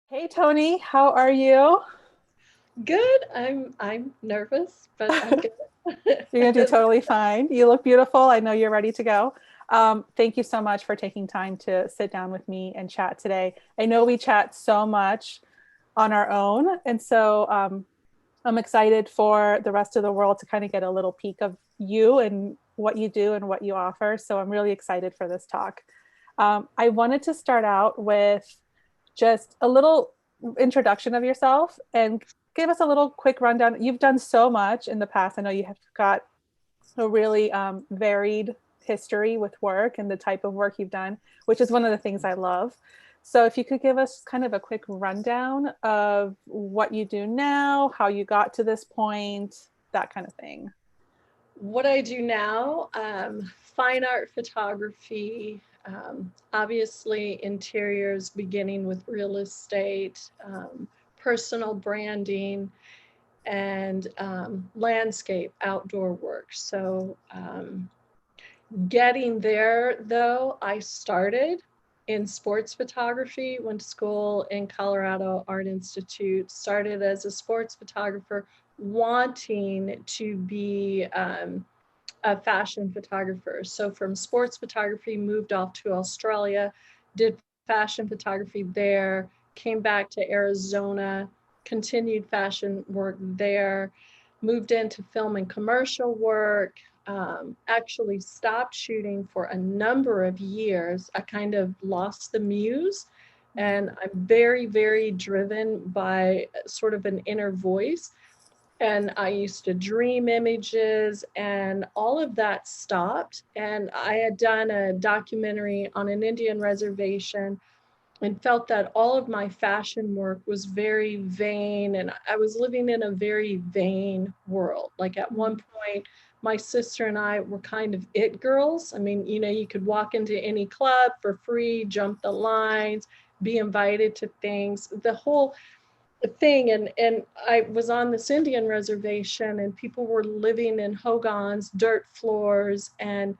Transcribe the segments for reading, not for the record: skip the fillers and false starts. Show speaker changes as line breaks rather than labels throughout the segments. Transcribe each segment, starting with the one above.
Hey Tony, how are you?
Good. I'm nervous, but I'm good.
You're gonna do totally fine. You look beautiful. I know you're ready to go. Thank you so much for taking time to sit down with me and chat today. I know we chat so much on our own, and so I'm excited for the rest of the world to kind of get a little peek of you and what you do and what you offer. So I'm really excited for this talk. I wanted to start out with just a little introduction of yourself and give us a little quick rundown. You've done so much in the past. I know you have got a really varied history with work and the type of work you've done, which is one of the things I love. So, if you could give us kind of a quick rundown of what you do now, how you got to this point, that kind of thing.
What I do now, fine art photography, obviously interiors, beginning with real estate, personal branding, and landscape, outdoor work. So, getting there, though, I started in sports photography, went to school in Colorado Art Institute, started as a sports photographer, wanting to be a fashion photographer. So from sports photography, moved off to Australia, did fashion photography there, came back to Arizona, continued fashion work there, moved into film and commercial work, actually stopped shooting for a number of years. I kind of lost the muse. And I'm very, very driven by sort of an inner voice. And I used to dream images, and all of that stopped. And I had done a documentary on an Indian reservation and felt that all of my fashion work was very vain, and I was living in a very vain world. Like at one point, my sister and I were kind of it girls. I mean, you could walk into any club for free, jump the lines, be invited to things, the whole thing. And I was on this Indian reservation, and people were living in hogans, dirt floors, and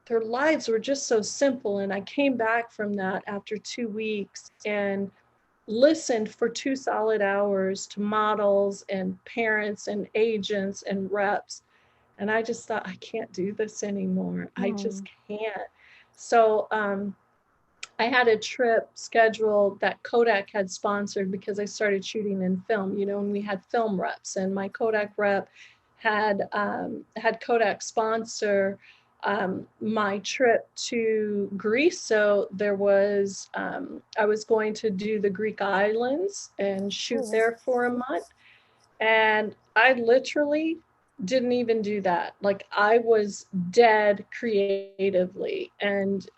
their lives were just so simple. And I came back from that after 2 weeks and listened for 2 solid hours to models and parents and agents and reps. And I just thought, I can't do this anymore. I just
Mm.
can't. So I had a trip scheduled that Kodak had sponsored because I started shooting in film, and we had film reps, and my Kodak rep had Kodak sponsor my trip to Greece. So there was I was going to do the Greek islands and shoot
Cool.
there for a month, and I literally didn't even do that. Like I was dead creatively, and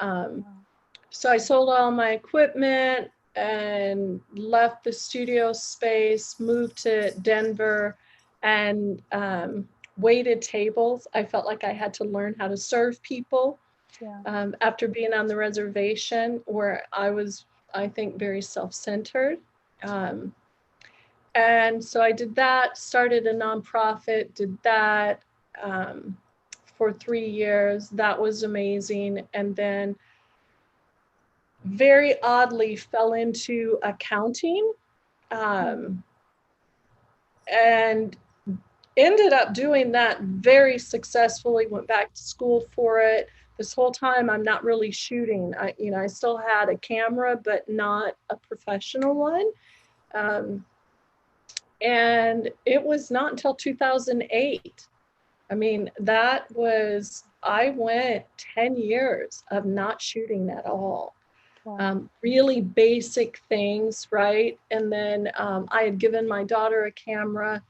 so I sold all my equipment and left the studio space, moved to Denver, and waited tables. I felt like I had to learn how to serve people
Yeah.
after being on the reservation, where I was, I think, very self centered. Um, and so I did that, started a nonprofit, did that um, for 3 years. That was amazing. And then very oddly fell into accounting, um, and ended up doing that very successfully. Went back to school for it. This whole time I'm not really shooting. I still had a camera, but not a professional one. um, and it was not until 2008. I mean, that was, I went 10 years of not shooting at all.
Wow.
Really basic things, right? And then I had given my daughter a camera.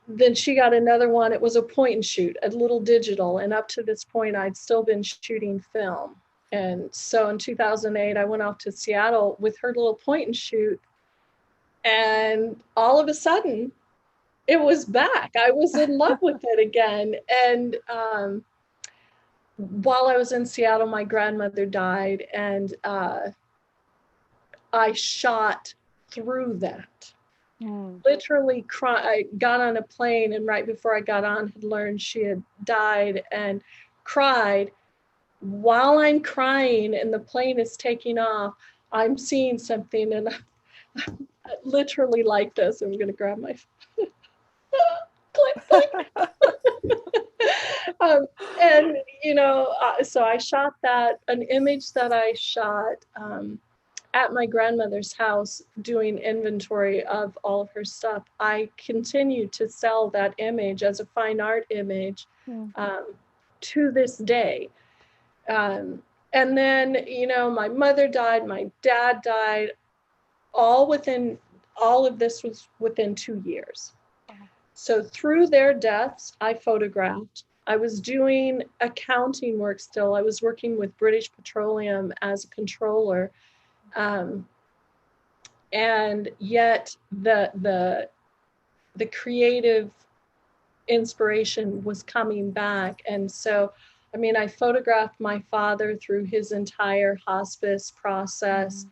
Then she got another one. It was a point and shoot, a little digital. And up to this point, I'd still been shooting film. And so in 2008, I went off to Seattle with her little point and shoot. And all of a sudden, it was back. I was in love with it again. And while I was in Seattle, my grandmother died. And I shot through that.
Mm.
Literally, I got on a plane, and right before I got on, had learned she had died, and cried. While I'm crying and the plane is taking off, I'm seeing something and I literally like this. I'm going to grab my click, click. And, so I shot an image that I shot at my grandmother's house doing inventory of all of her stuff. I continue to sell that image as a fine art image to this day. And then, my mother died, my dad died, all of this was within 2 years. So through their deaths, I photographed. I was doing accounting work still. I was working with British Petroleum as a controller. And yet the creative inspiration was coming back. And so, I photographed my father through his entire hospice process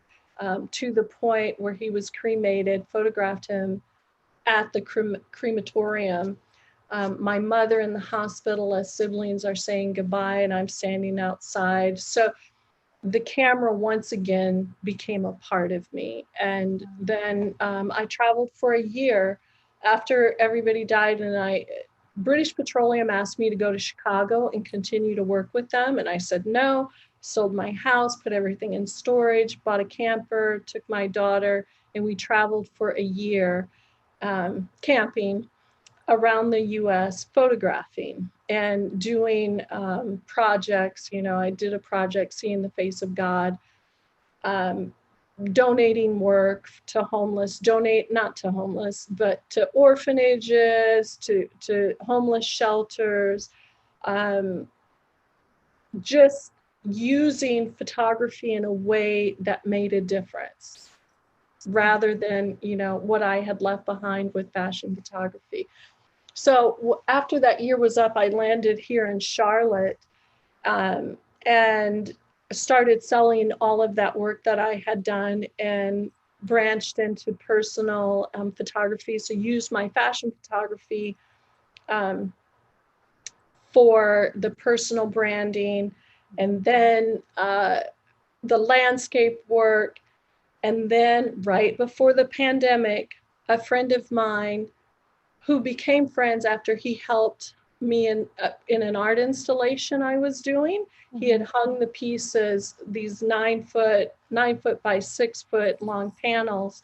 to the point where he was cremated, photographed him at the crematorium. My mother in the hospital as siblings are saying goodbye and I'm standing outside. So the camera once again became a part of me. And then I traveled for a year after everybody died, and British Petroleum asked me to go to Chicago and continue to work with them. And I said no, sold my house, put everything in storage, bought a camper, took my daughter, and we traveled for a year camping around the US, photographing and doing projects. I did a project, Seeing the Face of God, donating work to homeless, not to homeless, but to orphanages, to homeless shelters, just using photography in a way that made a difference rather than, what I had left behind with fashion photography. So after that year was up, I landed here in Charlotte and started selling all of that work that I had done and branched into personal photography. So used my fashion photography for the personal branding, and then the landscape work. And then right before the pandemic, a friend of mine who became friends after he helped me in an art installation I was doing. Mm-hmm. He had hung the pieces, these 9 foot by 6 foot long panels.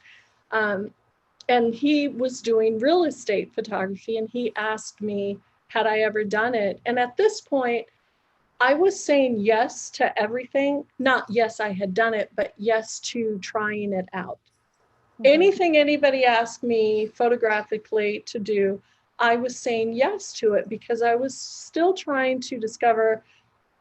And he was doing real estate photography, and he asked me, had I ever done it? And at this point, I was saying yes to everything. Not yes, I had done it, but yes to trying it out. Anything anybody asked me photographically to do, I was saying yes to it because I was still trying to discover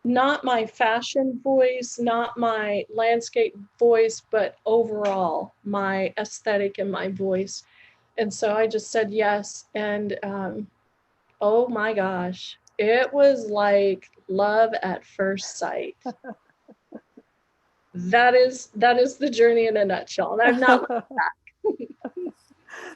not my fashion voice, not my landscape voice, but overall my aesthetic and my voice. And so I just said yes. And oh my gosh, it was like love at first sight. That is the journey in a nutshell. And I'm not looking back.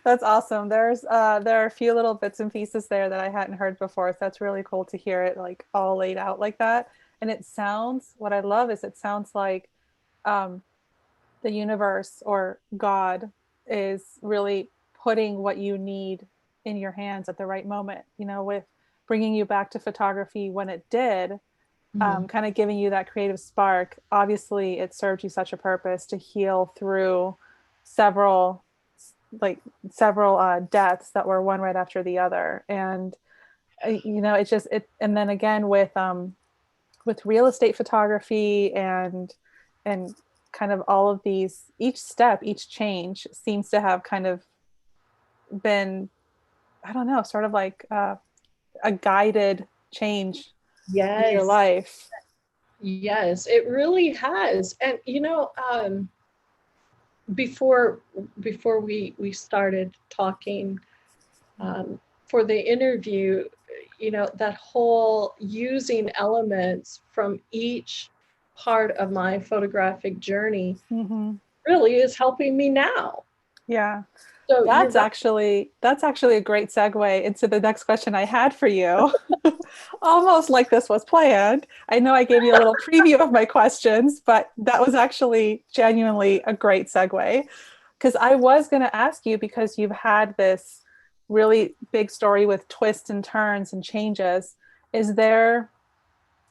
That's awesome. There are a few little bits and pieces there that I hadn't heard before. So that's really cool to hear it like all laid out like that. And what I love is it sounds like the universe or God is really putting what you need in your hands at the right moment, with bringing you back to photography when it did, kind of giving you that creative spark. Obviously, it served you such a purpose to heal through several deaths that were one right after the other. And, and then again with real estate photography and kind of all of these, each step, each change seems to have kind of been, I don't know, sort of like a guided change in your life.
Yes, it really has. And before we started talking for the interview, that whole using elements from each part of my photographic journey really is helping me now.
Yeah.
So you're
That's
right.
actually a great segue into the next question I had for you. Almost like this was planned. I know I gave you a little preview of my questions, but that was actually genuinely a great segue because I was going to ask you, because you've had this really big story with twists and turns and changes. Is there,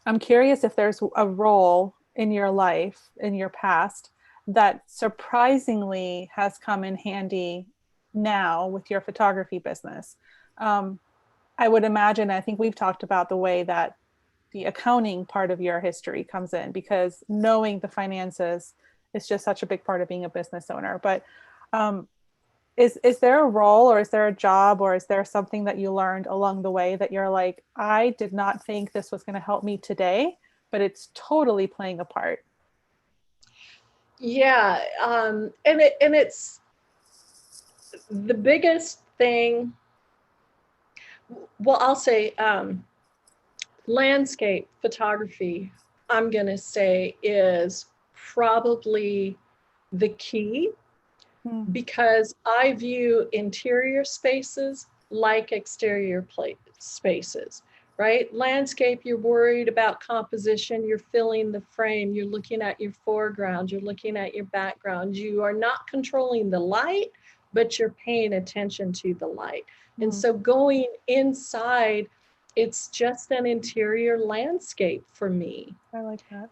I'm curious if there's a role in your life, in your past, that surprisingly has come in handy now with your photography business. Um, I would imagine, I think we've talked about the way that the accounting part of your history comes in, because knowing the finances is just such a big part of being a business owner. But um, is there a role, or is there a job, or is there something that you learned along the way that you're like, I did not think this was going to help me today, but it's totally playing a part?
Yeah, and it's the biggest thing. Well, I'll say landscape photography, I'm going to say, is probably the key,
Hmm.
because I view interior spaces like exterior spaces, right? Landscape, you're worried about composition, you're filling the frame, you're looking at your foreground, you're looking at your background. You are not controlling the light, but you're paying attention to the light. And
Hmm.
so going inside, it's just an interior landscape for me.
I like that.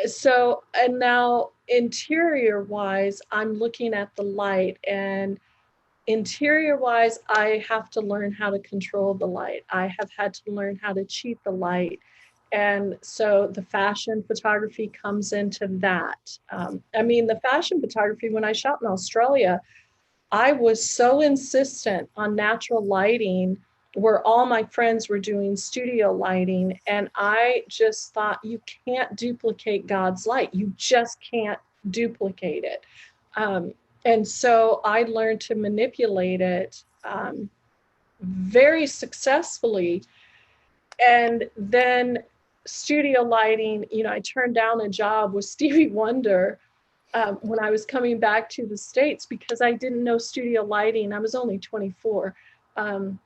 So, and now interior wise, I'm looking at the light, and interior wise, I have to learn how to control the light. I have had to learn how to cheat the light. And so the fashion photography comes into that. I mean, the fashion photography, when I shot in Australia, I was so insistent on natural lighting, where all my friends were doing studio lighting. And I just thought, you can't duplicate God's light. You just can't duplicate it. Um, and so I learned to manipulate it very successfully. And then studio lighting, you know, I turned down a job with Stevie Wonder when I was coming back to the States, because I didn't know studio lighting. I was only 24. Um,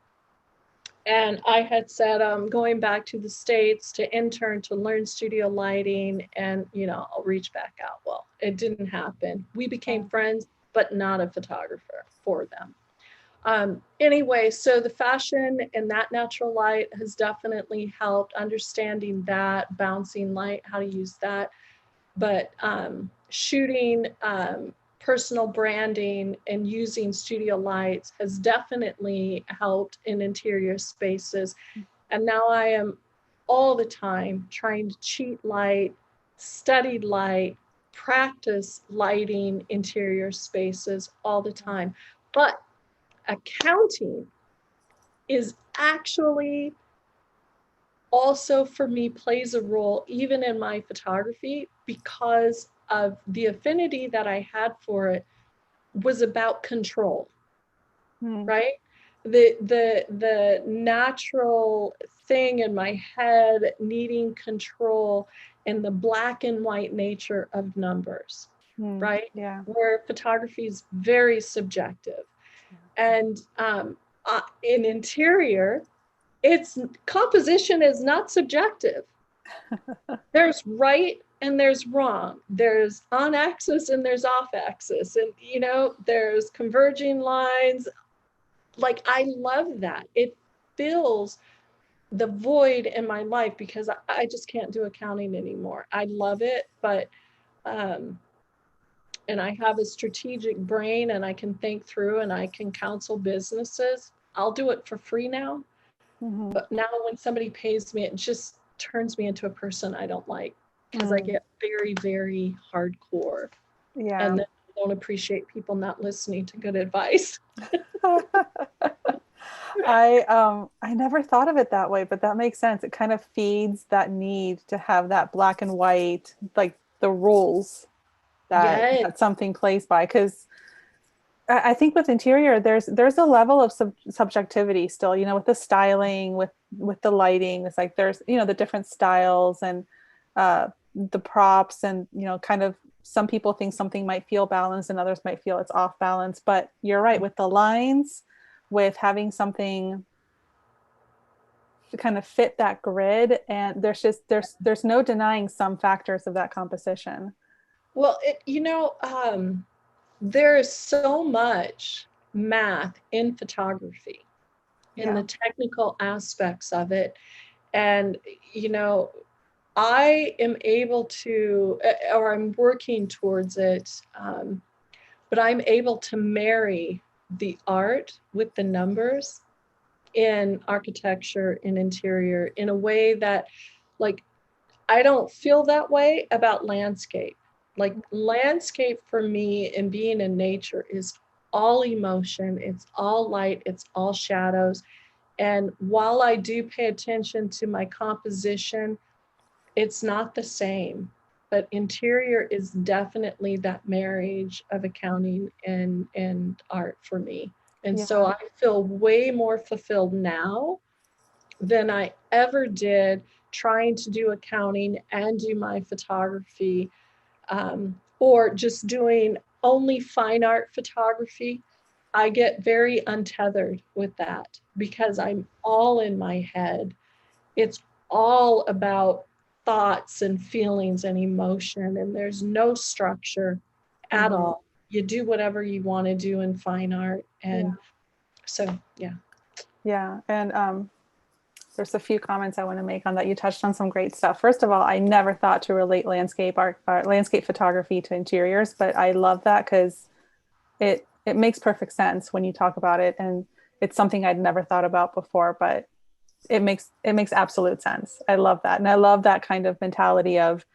and I had said, I'm going back to the States to intern to learn studio lighting, and, you know, I'll reach back out. Well, it didn't happen. We became
Yeah.
friends, but not a photographer for them. Anyway, so the fashion and that natural light has definitely helped understanding that, bouncing light, how to use that. But shooting, personal branding, and using studio lights has definitely helped in interior spaces. And now I am all the time trying to cheat light, study light, practice lighting interior spaces all the time. But accounting is actually also, for me, plays a role even in my photography, because of the affinity that I had for it was about control,
Hmm.
right? The natural thing in my head needing control, and the black and white nature of numbers,
Hmm.
right?
Yeah.
Where photography is very subjective. And in interior, it's composition is not subjective. There's right and there's wrong. There's on axis and there's off axis. And, you know, there's converging lines. Like, I love that. It fills the void in my life, because I just can't do accounting anymore. I love it, but, um, and I have a strategic brain, and I can think through, and I can counsel businesses. I'll do it for free now.
Hmm.
But now when somebody pays me, it just turns me into a person I don't like, because I
Hmm.
get very, very hardcore.
Yeah.
And then I don't appreciate people not listening to good advice.
I never thought of it that way, but that makes sense. It kind of feeds that need to have that black and white, like the rules
Yes.
that something plays by. Because I think with interior, there's a level of subjectivity still, you know, with the styling, with the lighting. It's like there's, you know, the different styles and the props, and, you know, kind of some people think something might feel balanced and others might feel it's off balance. But you're right, with the lines, with having something to kind of fit that grid, and there's no denying some factors of that composition.
Well, there is so much math in photography, in the technical aspects of it. And, I am able to, or I'm working towards it, but I'm able to marry the art with the numbers in architecture, in interior, in a way that, like, I don't feel that way about landscape. Like, landscape for me and being in nature is all emotion, it's all light, it's all shadows. And while I do pay attention to my composition, it's not the same. But interior is definitely that marriage of accounting and art for me. And so I feel way more fulfilled now than I ever did trying to do accounting and do my photography, or just doing only fine art photography. I get very untethered with that because I'm all in my head. It's all about thoughts and feelings and emotion, and there's no structure at all. You do whatever you want to do in fine art. And so, yeah.
Yeah. And there's a few comments I want to make on that. You touched on some great stuff. First of all, I never thought to relate landscape art, landscape photography to interiors, but I love that because it makes perfect sense when you talk about it, and it's something I'd never thought about before, but it makes absolute sense. I love that. And I love that kind of mentality of,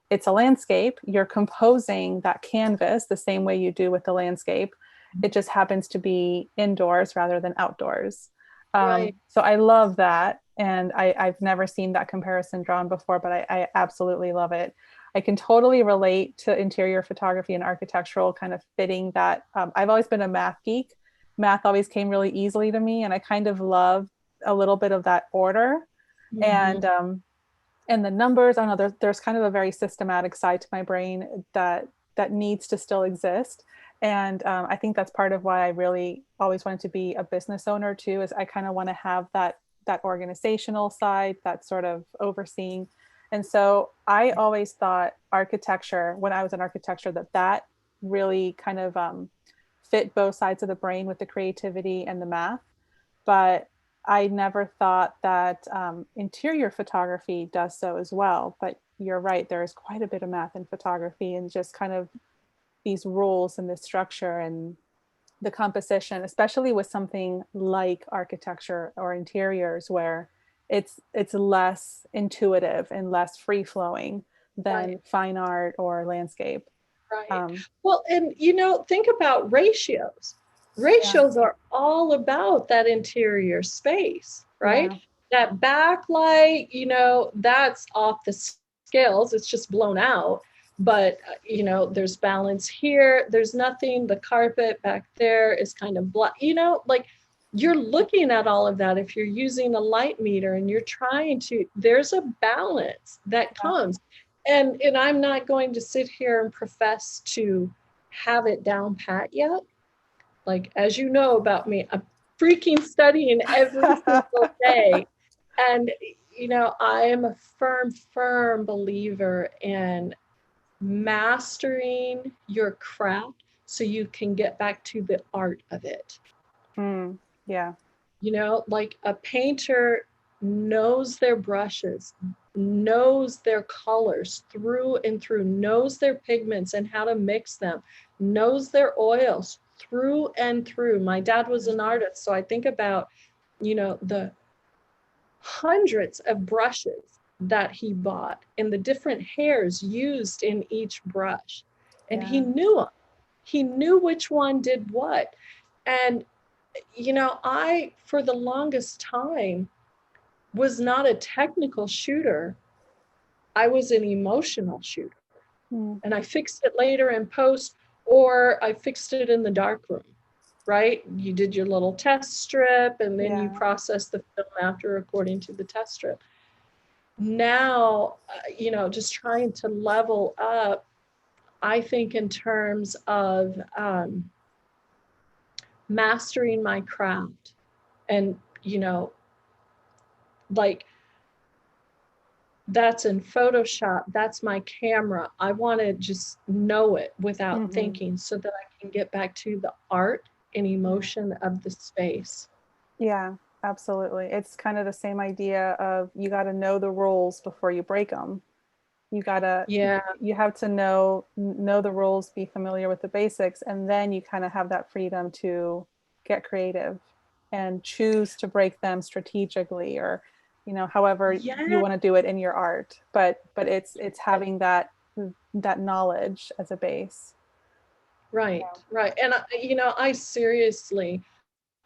it's a landscape, you're composing that canvas the same way you do with the landscape. It just happens to be indoors rather than outdoors.
Right.
So I love that. And I've never seen that comparison drawn before, but I absolutely love it. I can totally relate to interior photography and architectural kind of fitting that. I've always been a math geek. Math always came really easily to me, and I kind of love a little bit of that order. And the numbers. I don't know, there's kind of a very systematic side to my brain that needs to still exist. And I think that's part of why I really always wanted to be a business owner too, is I kind of want to have that organizational side, that sort of overseeing. And so I always thought architecture, when I was in architecture, that really kind of fit both sides of the brain with the creativity and the math. But I never thought that interior photography does so as well. But you're right, there is quite a bit of math in photography, and just kind of these rules and this structure and the composition, especially with something like architecture or interiors, where it's less intuitive and less free flowing than fine art or landscape.
Right. Well, and think about ratios. Ratios are all about that interior space, right? That backlight, that's off the scales. It's just blown out. But, there's balance here. There's nothing. The carpet back there is kind of black, like you're looking at all of that. If you're using a light meter and you're trying to, there's a balance that comes. And I'm not going to sit here and profess to have it down pat yet. Like, as you know about me, I'm freaking studying every single day. And, I am a firm believer in mastering your craft so you can get back to the art of it.
Yeah.
Like a painter knows their brushes, knows their colors through and through, knows their pigments and how to mix them, knows their oils through and through. My dad was an artist, so I think about, the hundreds of brushes that he bought and the different hairs used in each brush. And he knew them. He knew which one did what. And, I, for the longest time, was not a technical shooter. I was an emotional shooter. And I fixed it later in post, or I fixed it in the darkroom, right? You did your little test strip, and then you processed the film after according to the test strip. Now, just trying to level up, I think in terms of mastering my craft, and, you know, like, that's in Photoshop, that's my camera. I want to just know it without thinking so that I can get back to the art and emotion of the space.
Yeah, absolutely. It's kind of the same idea of you got to know the rules before you break them. You gotta,
Yeah,
you have to know the rules, be familiar with the basics, and then you kind of have that freedom to get creative and choose to break them strategically, or however you
yeah,
want to do it in your art. But it's having that knowledge as a base.
right, right. And you know, I seriously,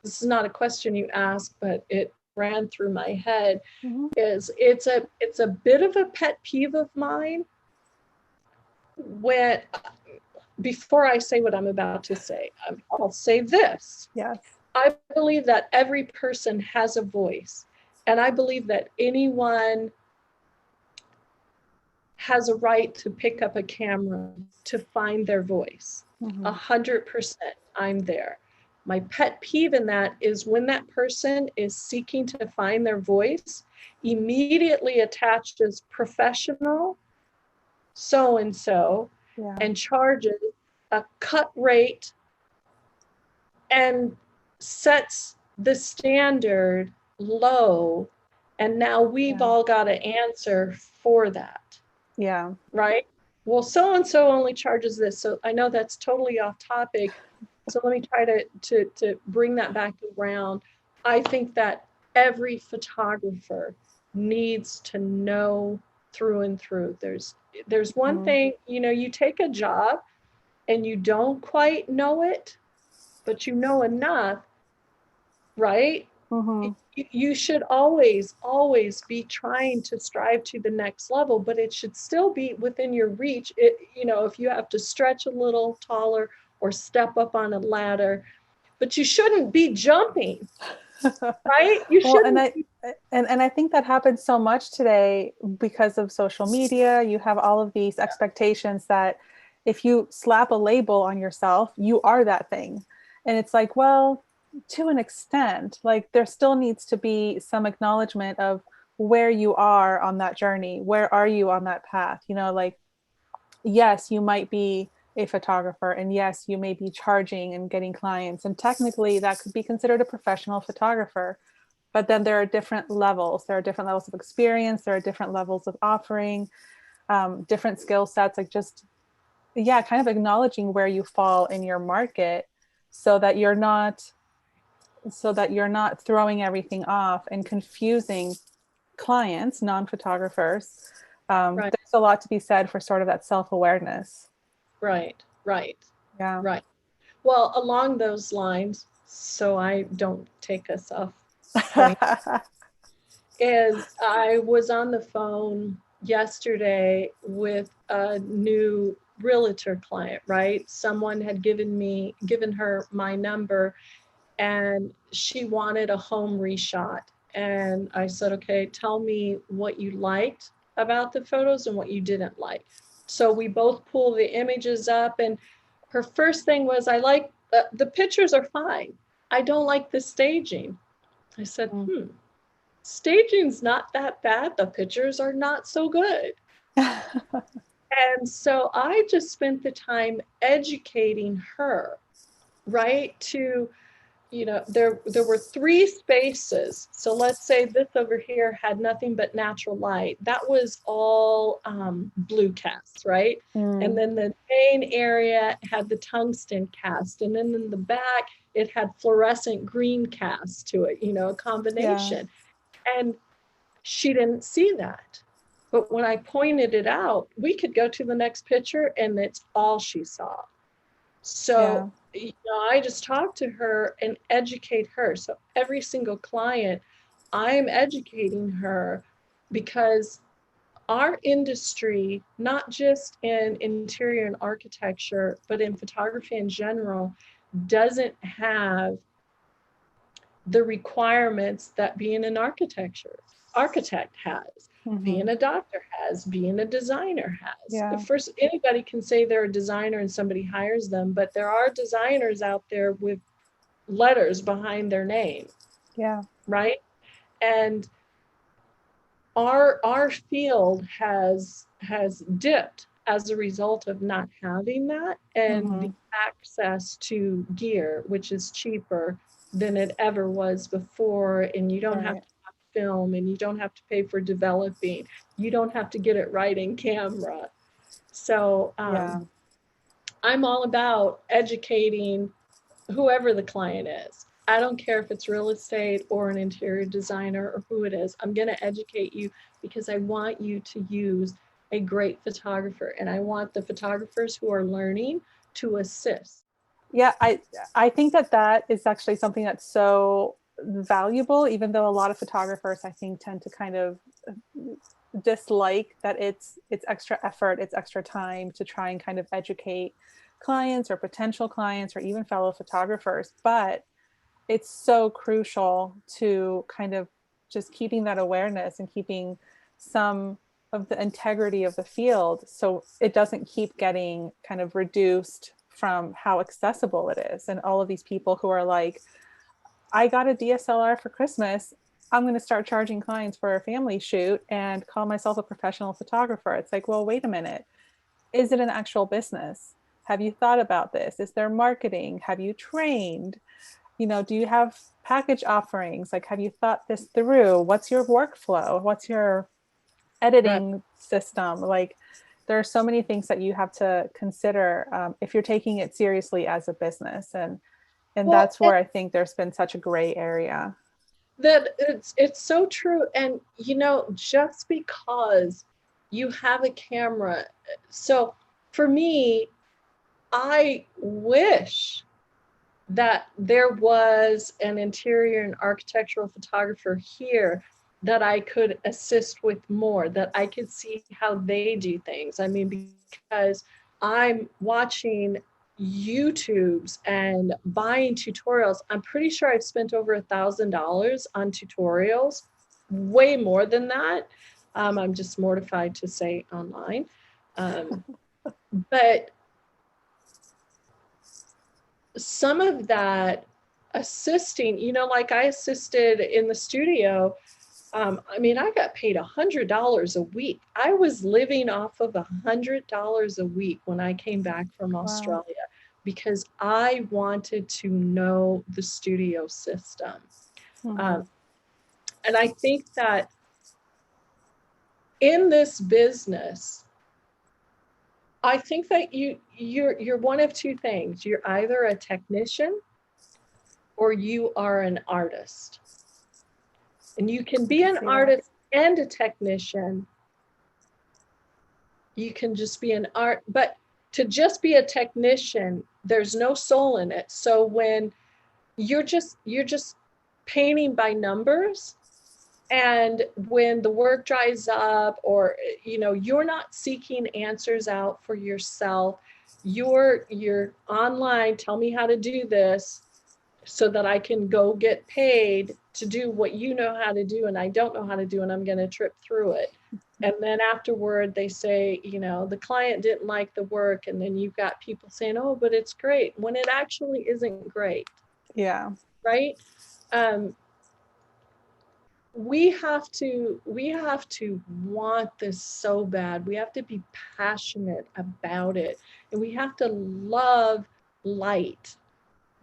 this is not a question you asked, but it ran through my head.
Mm-hmm.
Is it's a bit of a pet peeve of mine when, before I say what I'm about to say, I'll say this.
Yes.
I believe that every person has a voice, and I believe that anyone has a right to pick up a camera to find their voice.
Mm-hmm.
100%, I'm there. My pet peeve in that is when that person is seeking to find their voice, immediately attaches professional so and so
Yeah.
and charges a cut rate and sets the standard low. And now we've
Yeah.
all got to answer for that,
Yeah.
right? Well, so and so only charges this. So I know that's totally off topic. So let me try to bring that back around. I think that every photographer needs to know through and through. There's one
Mm-hmm.
thing, you know, you take a job and you don't quite know it, but you know enough, right?
Mm-hmm.
You should always be trying to strive to the next level, but it should still be within your reach. It, you know, if you have to stretch a little taller or step up on a ladder, but you shouldn't be jumping, right? You
Well, and
shouldn't.
I think that happens so much today because of social media. You have all of these expectations that if you slap a label on yourself, you are that thing. And it's like, well, to an extent, like there still needs to be some acknowledgement of where you are on that journey. Where are you on that path? Like, yes, you might be a photographer, and yes, you may be charging and getting clients, and technically that could be considered a professional photographer. But then there are different levels. There are different levels of experience. There are different levels of offering, different skill sets. Like, just, yeah, kind of acknowledging where you fall in your market, so that you're not throwing everything off and confusing clients, non-photographers.
Right,
There's a lot to be said for sort of that self-awareness.
right, right,
Yeah.
right. Well, along those lines, so I don't take us off point, is I was on the phone yesterday with a new realtor client, right? Someone had given her my number, and she wanted a home reshot. And I said, okay, tell me what you liked about the photos and what you didn't like. So we both pull the images up, and her first thing was, I like the pictures are fine. I don't like the staging. I said,
Mm.
staging's not that bad. The pictures are not so good. And so I just spent the time educating her, right? To, you know, there were three spaces. So let's say this over here had nothing but natural light. That was all blue cast, right? And
Mm.
then the main area had the tungsten cast. And then in the back, it had fluorescent green cast to it, you know, a
Yeah.
combination. And she didn't see that. But when I pointed it out, we could go to the next picture and it's all she saw.
Yeah.
So, you know, I just talk to her and educate her. So every single client, I'm educating her, because our industry, not just in interior and architecture, but in photography in general, doesn't have the requirements that being in architecture. architect has, being a doctor has, being a designer has.
Yeah.
First, anybody can say they're a designer and somebody hires them, but there are designers out there with letters behind their name.
Yeah.
Right. And our field has dipped as a result of not having that, and the access to gear, which is cheaper than it ever was before, and you don't have to have film, and you don't have to pay for developing, you don't have to get it right in camera. So I'm all about educating whoever the client is. I don't care if it's real estate or an interior designer or who it is. I'm going to educate you because I want you to use a great photographer, and I want the photographers who are learning to assist.
Yeah, I think that is actually something that's so valuable, even though a lot of photographers, I think, tend to kind of dislike that it's extra effort, it's extra time to try and kind of educate clients or potential clients or even fellow photographers. But it's so crucial to kind of just keeping that awareness and keeping some of the integrity of the field so it doesn't keep getting kind of reduced from how accessible it is. And all of these people who are like, I got a DSLR for Christmas, I'm going to start charging clients for a family shoot and call myself a professional photographer. It's like, well, wait a minute. Is it an actual business? Have you thought about this? Is there marketing? Have you trained? You know, do you have package offerings? Like, have you thought this through? What's your workflow? What's your editing system? Like, there are so many things that you have to consider if you're taking it seriously as a business. And that's where I think there's been such a gray area.
That it's so true. And, you know, just because you have a camera. So for me, I wish that there was an interior and architectural photographer here that I could assist with more, that I could see how they do things. I mean, because I'm watching YouTubes and buying tutorials. I'm pretty sure I've spent over $1,000 on tutorials, way more than that. I'm just mortified to say online. But some of that assisting, you know, like I assisted in the studio. I mean, I got paid $100 a week. I was living off of $100 a week when I came back from Australia because I wanted to know the studio system. And I think that in this business, I think that you're one of two things. You're either a technician or you are an artist. And you can be an artist and a technician. You can just be an art, but to just be a technician, there's no soul in it. So when you're just painting by numbers, and when the work dries up, or, you know, you're not seeking answers out for yourself, you're online, tell me how to do this so that I can go get paid to do what you know how to do and I don't know how to do, and I'm going to trip through it. And then afterward they say, you know, the client didn't like the work, and then you've got people saying, oh, but it's great, when it actually isn't great.
Yeah.
Right. We have to want this so bad. We have to be passionate about it, and we have to love light,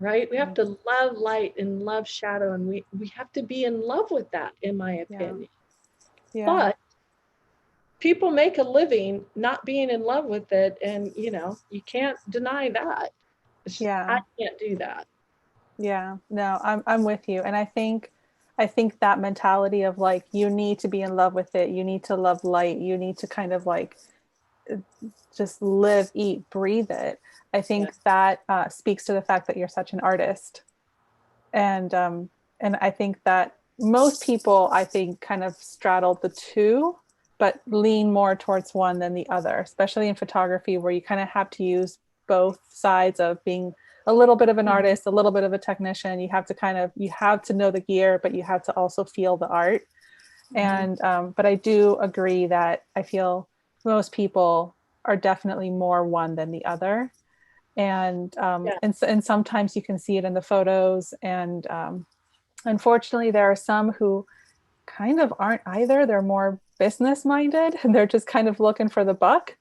right? We have to love light and love shadow, and we have to be in love with that, in my opinion. But people make a living not being in love with it, and, you know, you can't deny that. I can't do that.
No, I'm with you. And I think that mentality of like, you need to be in love with it, you need to love light, you need to kind of like just live, eat, breathe it. I think that speaks to the fact that you're such an artist. And I think that most people, I think, kind of straddle the two, but lean more towards one than the other, especially in photography, where you kind of have to use both sides of being a little bit of an artist, a little bit of a technician. You have to know the gear, but you have to also feel the art. And but I do agree that I feel most people are definitely more one than the other.
Yeah.
And sometimes you can see it in the photos. And unfortunately, there are some who kind of aren't either. They're more business minded and they're just kind of looking for the buck.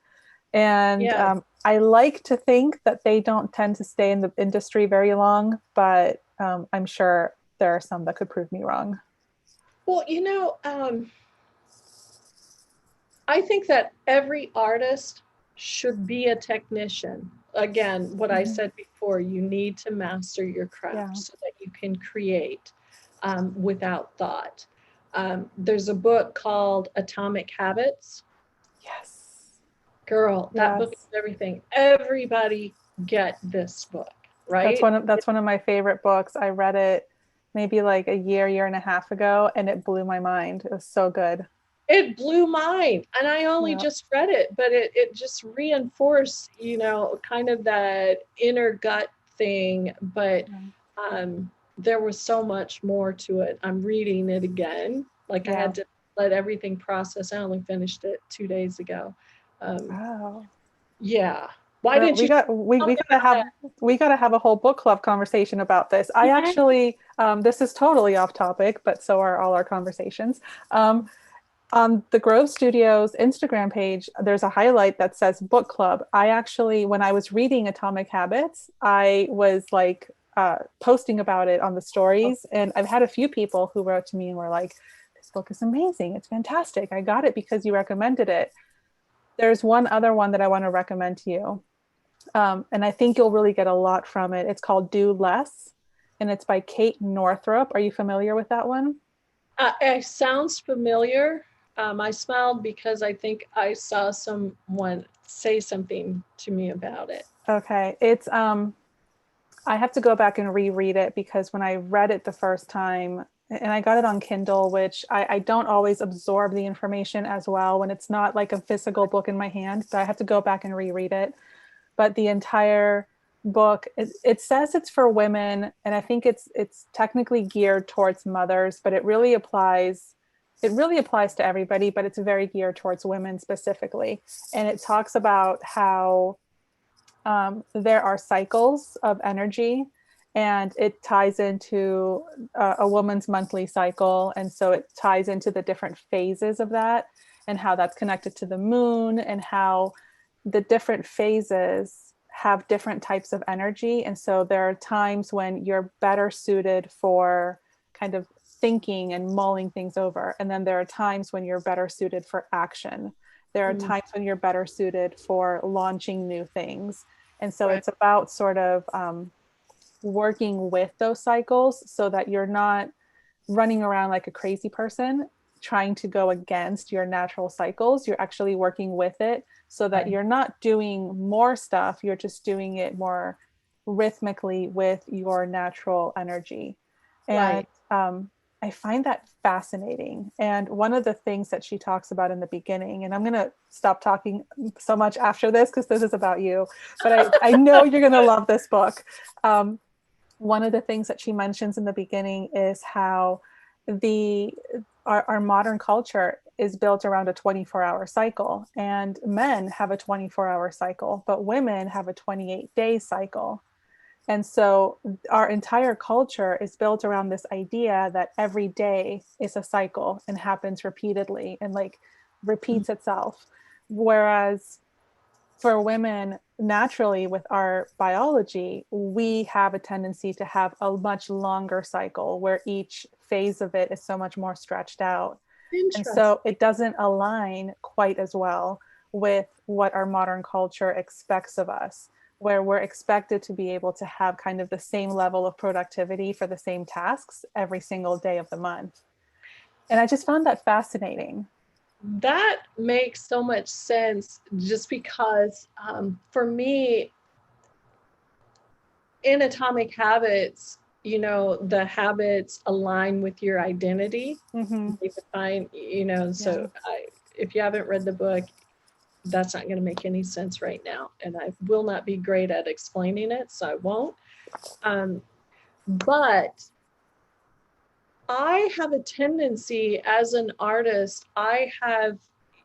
And
Yes.
I like to think that they don't tend to stay in the industry very long, but I'm sure there are some that could prove me wrong.
Well, I think that every artist should be a technician. Again, what I
Mhm.
said before, you need to master your
Yeah.
craft so that you can create without thought. There's a book called Atomic Habits.
Yes.
Girl, that book is
Yes.
everything. Everybody get this book, right?
That's one of my favorite books. I read it maybe like a year and a half ago, and it blew my mind. It was so good.
It blew mine. And I only
Yeah.
just read it, but it just reinforced, kind of that inner gut thing. But
Yeah.
there was so much more to it. I'm reading it again. Like I
Yeah.
had to let everything process. I only finished it 2 days ago. Um,
Wow.
yeah. Why
Well,
didn't you tell me about that?
we gotta have a whole book club conversation about this. I
Yeah.
actually this is totally off topic, but so are all our conversations. Um, on the Grove Studios Instagram page, there's a highlight that says book club. I actually, when I was reading Atomic Habits, I was like posting about it on the stories, and I've had a few people who wrote to me and were like, "This book is amazing. It's fantastic. I got it because you recommended it." There's one other one that I want to recommend to you. And I think you'll really get a lot from it. It's called Do Less, and it's by Kate Northrup. Are you familiar with that one?
It sounds familiar. I smiled because I think I saw someone say something to me about it.
Okay. It's I have to go back and reread it because when I read it the first time, and I got it on Kindle, which I don't always absorb the information as well when it's not like a physical book in my hand. So I have to go back and reread it. But the entire book, it says it's for women, and I think it's technically geared towards mothers, but it really applies to everybody, but it's very geared towards women specifically. And it talks about how there are cycles of energy, and it ties into a woman's monthly cycle. And so it ties into the different phases of that and how that's connected to the moon, and how the different phases have different types of energy. And so there are times when you're better suited for kind of thinking and mulling things over. And then there are times when you're better suited for action. There are
Mm,
times when you're better suited for launching new things. And so
right,
it's about sort of working with those cycles so that you're not running around like a crazy person trying to go against your natural cycles. You're actually working with it so that
right,
you're not doing more stuff, you're just doing it more rhythmically with your natural energy. And
right.
I find that fascinating. And one of the things that she talks about in the beginning, and I'm going to stop talking so much after this because this is about you, but I know you're going to love this book. Um, One of the things that she mentions in the beginning is how the our modern culture is built around a 24-hour cycle, and men have a 24-hour cycle, but women have a 28-day cycle. And so our entire culture is built around this idea that every day is a cycle and happens repeatedly and like
Mm,
repeats itself. Whereas for women, naturally, with our biology, we have a tendency to have a much longer cycle where each phase of it is so much more stretched out. And
interesting.
so it doesn't align quite as well with what our modern culture expects of us, where we're expected to be able to have kind of the same level of productivity for the same tasks every single day of the month. And I just found that fascinating.
That makes so much sense just because for me, in Atomic Habits, the habits align with your identity.
Mm-hmm.
They define,
Yeah.
so if you haven't read the book, that's not going to make any sense right now. And I will not be great at explaining it, so I won't. But I have a tendency as an artist, I have,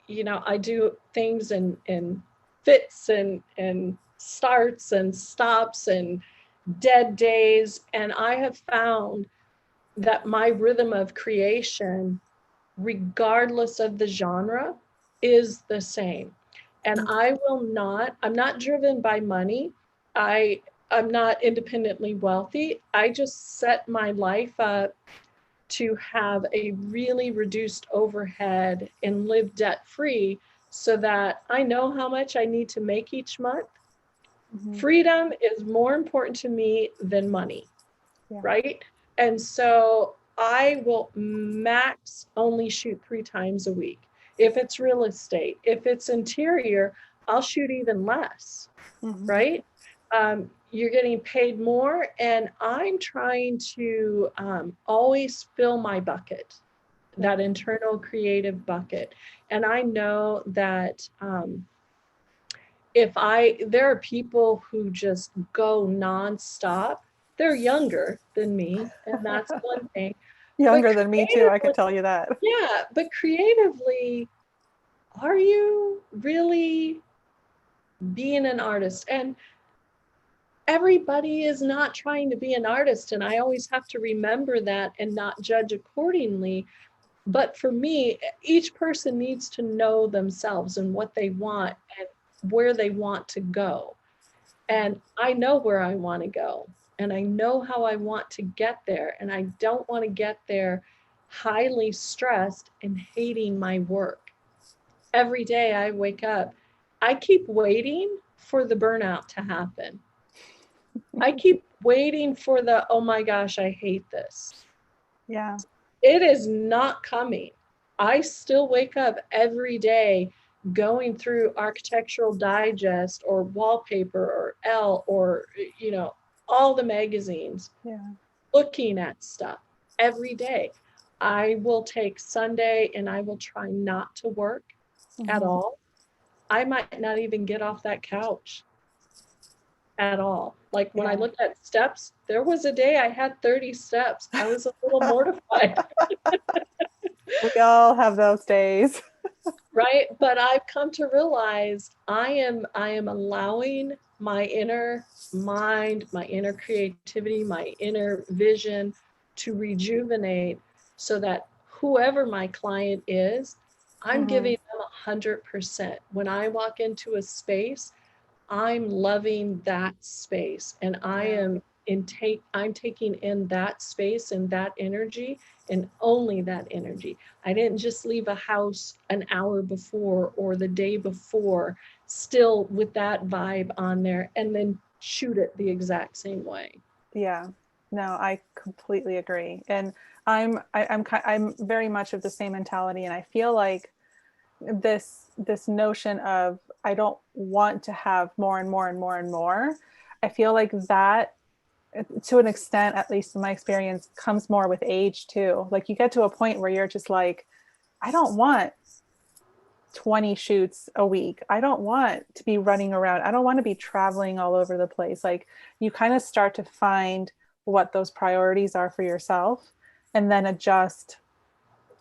I do things in fits and starts and stops and dead days. And I have found that my rhythm of creation, regardless of the genre, is the same. And I'm not driven by money. I'm not independently wealthy. I just set my life up to have a really reduced overhead and live debt free so that I know how much I need to make each month.
Mm-hmm.
Freedom is more important to me than money,
Yeah.
right? And so I will max only shoot 3 times a week. If it's real estate, if it's interior, I'll shoot even less,
Mm-hmm.
right? You're getting paid more, and I'm trying to always fill my bucket, that internal creative bucket. And I know that there are people who just go nonstop. They're younger than me, and that's one thing.
Younger than me too, I can tell you that.
Yeah, but creatively, are you really being an artist? And everybody is not trying to be an artist, and I always have to remember that and not judge accordingly. But for me, each person needs to know themselves and what they want and where they want to go. And I know where I want to go, and I know how I want to get there. And I don't want to get there highly stressed and hating my work. Every day I wake up, I keep waiting for the burnout to happen. I keep waiting for the, oh my gosh, I hate this.
Yeah.
It is not coming. I still wake up every day going through Architectural Digest or Wallpaper or Elle or, all the magazines, looking at stuff every day. I will take Sunday and I will try not to work at all. I might not even get off that couch at all. Like when I looked at steps, there was a day I had 30 steps. I was a little mortified.
We all have those days.
Right? But I've come to realize I am allowing my inner mind, my inner creativity, my inner vision to rejuvenate so that whoever my client is, I'm giving them 100%. When I walk into a space, I'm loving that space, and I'm taking in that space and that energy, and only that energy. I didn't just leave a house an hour before or the day before still with that vibe on there and then shoot it the exact same way.
Yeah. No, I completely agree. And I'm very much of the same mentality, and I feel like this notion of I don't want to have more and more and more and more. I feel like that, to an extent, at least in my experience, comes more with age too. Like you get to a point where you're just like, I don't want 20 shoots a week. I don't want to be running around. I don't want to be traveling all over the place. Like you kind of start to find what those priorities are for yourself and then adjust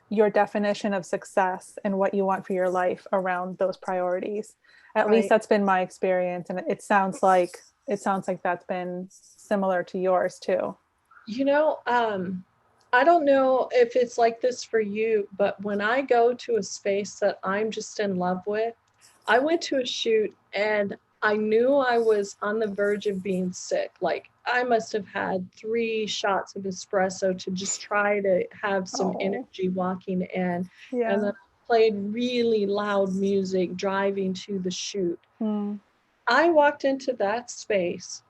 your definition of success and what you want for your life around those priorities. At least that's been my experience. And it sounds like that's been similar to yours too.
I don't know if it's like this for you, but when I go to a space that I'm just in love with, I went to a shoot and I knew I was on the verge of being sick. Like I must have had 3 shots of espresso to just try to have some energy walking in.
Yeah.
And then I played really loud music driving to the shoot. I walked into that space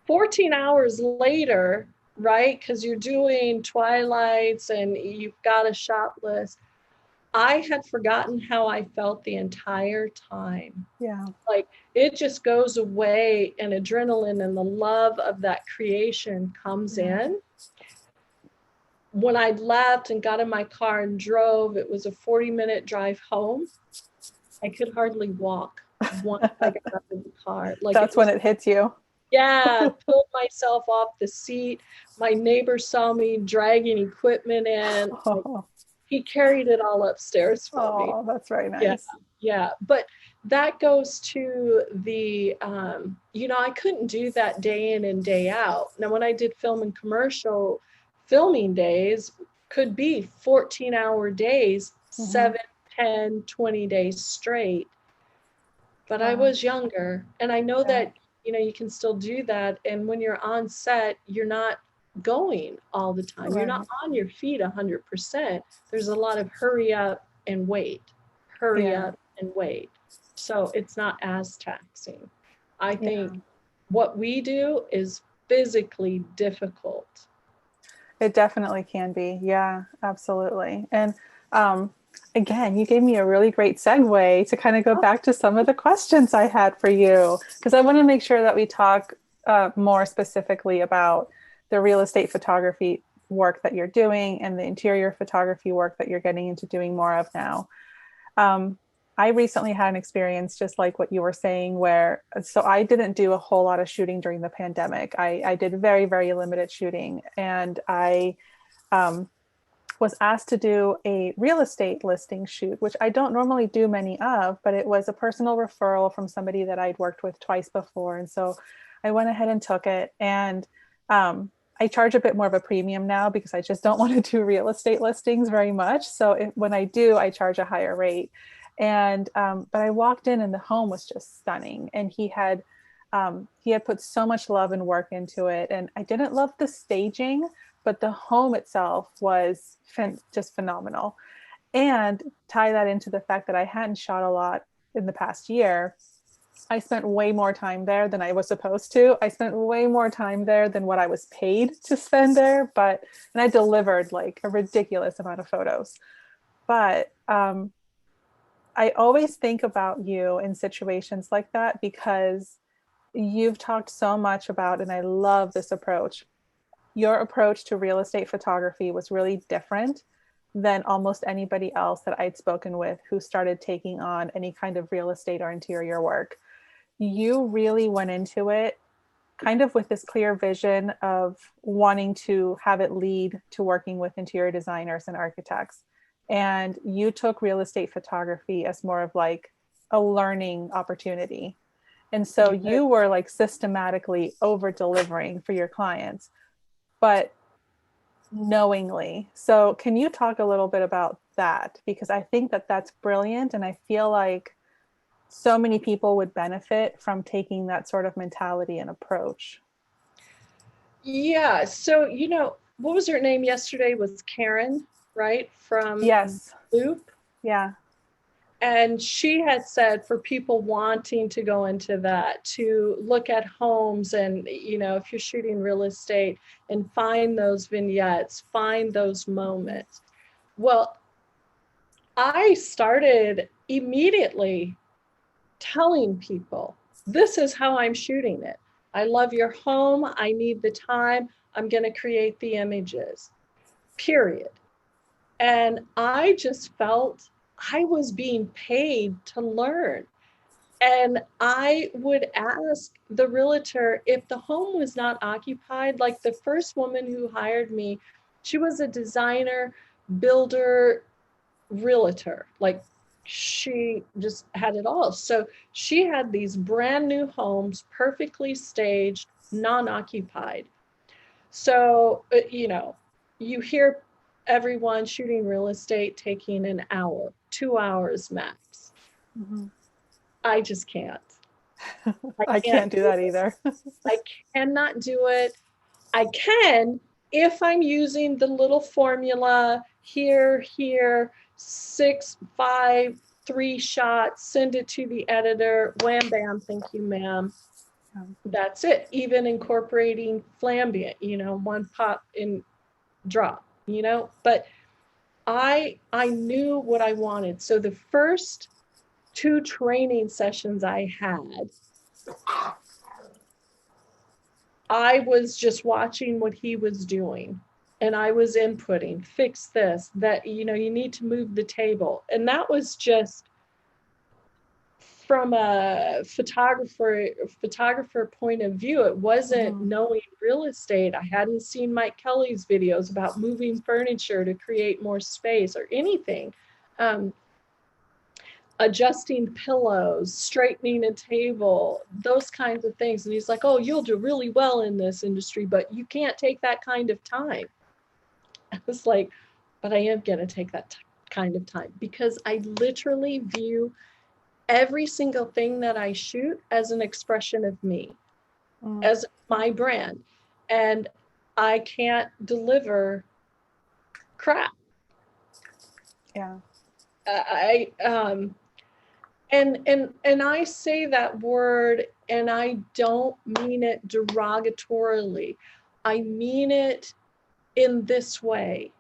14 hours later, right? Because you're doing twilights and you've got a shot list. I had forgotten how I felt the entire time.
Yeah.
Like it just goes away and adrenaline and the love of that creation comes in. When I left and got in my car and drove, it was a 40-minute drive home. I could hardly walk once I got out of the car. Like
that's when it hits you.
Yeah, pulled myself off the seat. My neighbor saw me dragging equipment in. Like,
Oh,
he carried it all upstairs for me.
oh, that's very
Yeah,
nice.
yeah. But that goes to the, I couldn't do that day in and day out. Now, when I did film and commercial, filming days could be 14-hour days,
Hmm.
7, 10, 20 days straight. But I
Wow.
was younger, and I know
Yeah.
that, you can still do that. And when you're on set, you're not going all the time. You're not
Right.
on your feet 100%. There's a lot of hurry up and wait, hurry
Yeah.
up and wait. So it's not as taxing. I
Yeah.
think what we do is physically difficult.
It definitely can be. Yeah, absolutely. And um, again, you gave me a really great segue to kind of go back to some of the questions I had for you, because I want to make sure that we talk more specifically about the real estate photography work that you're doing and the interior photography work that you're getting into doing more of now. Um, I recently had an experience just like what you were saying, where so I didn't do a whole lot of shooting during the pandemic. I did very, very limited shooting, and I um, was asked to do a real estate listing shoot, which I don't normally do many of, but it was a personal referral from somebody that I'd worked with twice before. And so I went ahead and took it. And I charge a bit more of a premium now because I just don't want to do real estate listings very much. So when I do, I charge a higher rate. And but I walked in and the home was just stunning. And he had put so much love and work into it. And I didn't love the staging, but the home itself was just phenomenal. And tie that into the fact that I hadn't shot a lot in the past year. I spent way more time there than I was supposed to. I spent way more time there than what I was paid to spend there, and I delivered like a ridiculous amount of photos. But I always think about you in situations like that because you've talked so much about, and I love this approach. Your approach to real estate photography was really different than almost anybody else that I'd spoken with who started taking on any kind of real estate or interior work. You really went into it kind of with this clear vision of wanting to have it lead to working with interior designers and architects. And you took real estate photography as more of like a learning opportunity. And so you were like systematically over delivering for your clients, but knowingly. So, can you talk a little bit about that? Because I think that that's brilliant. And I feel like so many people would benefit from taking that sort of mentality and approach.
Yeah. So, what was her name yesterday? Was Karen, right? From
Yes.
Loop.
Yeah.
And she had said for people wanting to go into that, to look at homes and, if you're shooting real estate and find those vignettes, find those moments. Well, I started immediately telling people, this is how I'm shooting it. I love your home. I need the time. I'm going to create the images, period. And I just felt I was being paid to learn. And I would ask the realtor if the home was not occupied. Like the first woman who hired me, she was a designer, builder, realtor. Like she just had it all. So she had these brand new homes, perfectly staged, non-occupied. So, you hear everyone shooting real estate taking an hour, 2 hours max.
Mhm.
I just can't. I
I
can't
can't do
do
that
it.
either.
I cannot do it. I can if I'm using the little formula here, 6, 5, 3 shots, send it to the editor, wham, bam, thank you, ma'am. That's it. Even incorporating flambient, one pop in drop, but I knew what I wanted. So the first 2 training sessions I had, I was just watching what he was doing and I was inputting, fix this, that, you need to move the table. And that was just from a photographer point of view. It wasn't knowing real estate. I hadn't seen Mike Kelly's videos about moving furniture to create more space or anything. Adjusting pillows, straightening a table, those kinds of things. And he's like, oh, you'll do really well in this industry, but you can't take that kind of time. I was like, but I am going to take that kind of time, because I literally view every single thing that I shoot as an expression of me, as my brand. And I can't deliver crap.
Yeah.
And I say that word, and I don't mean it derogatorily. I mean it in this way.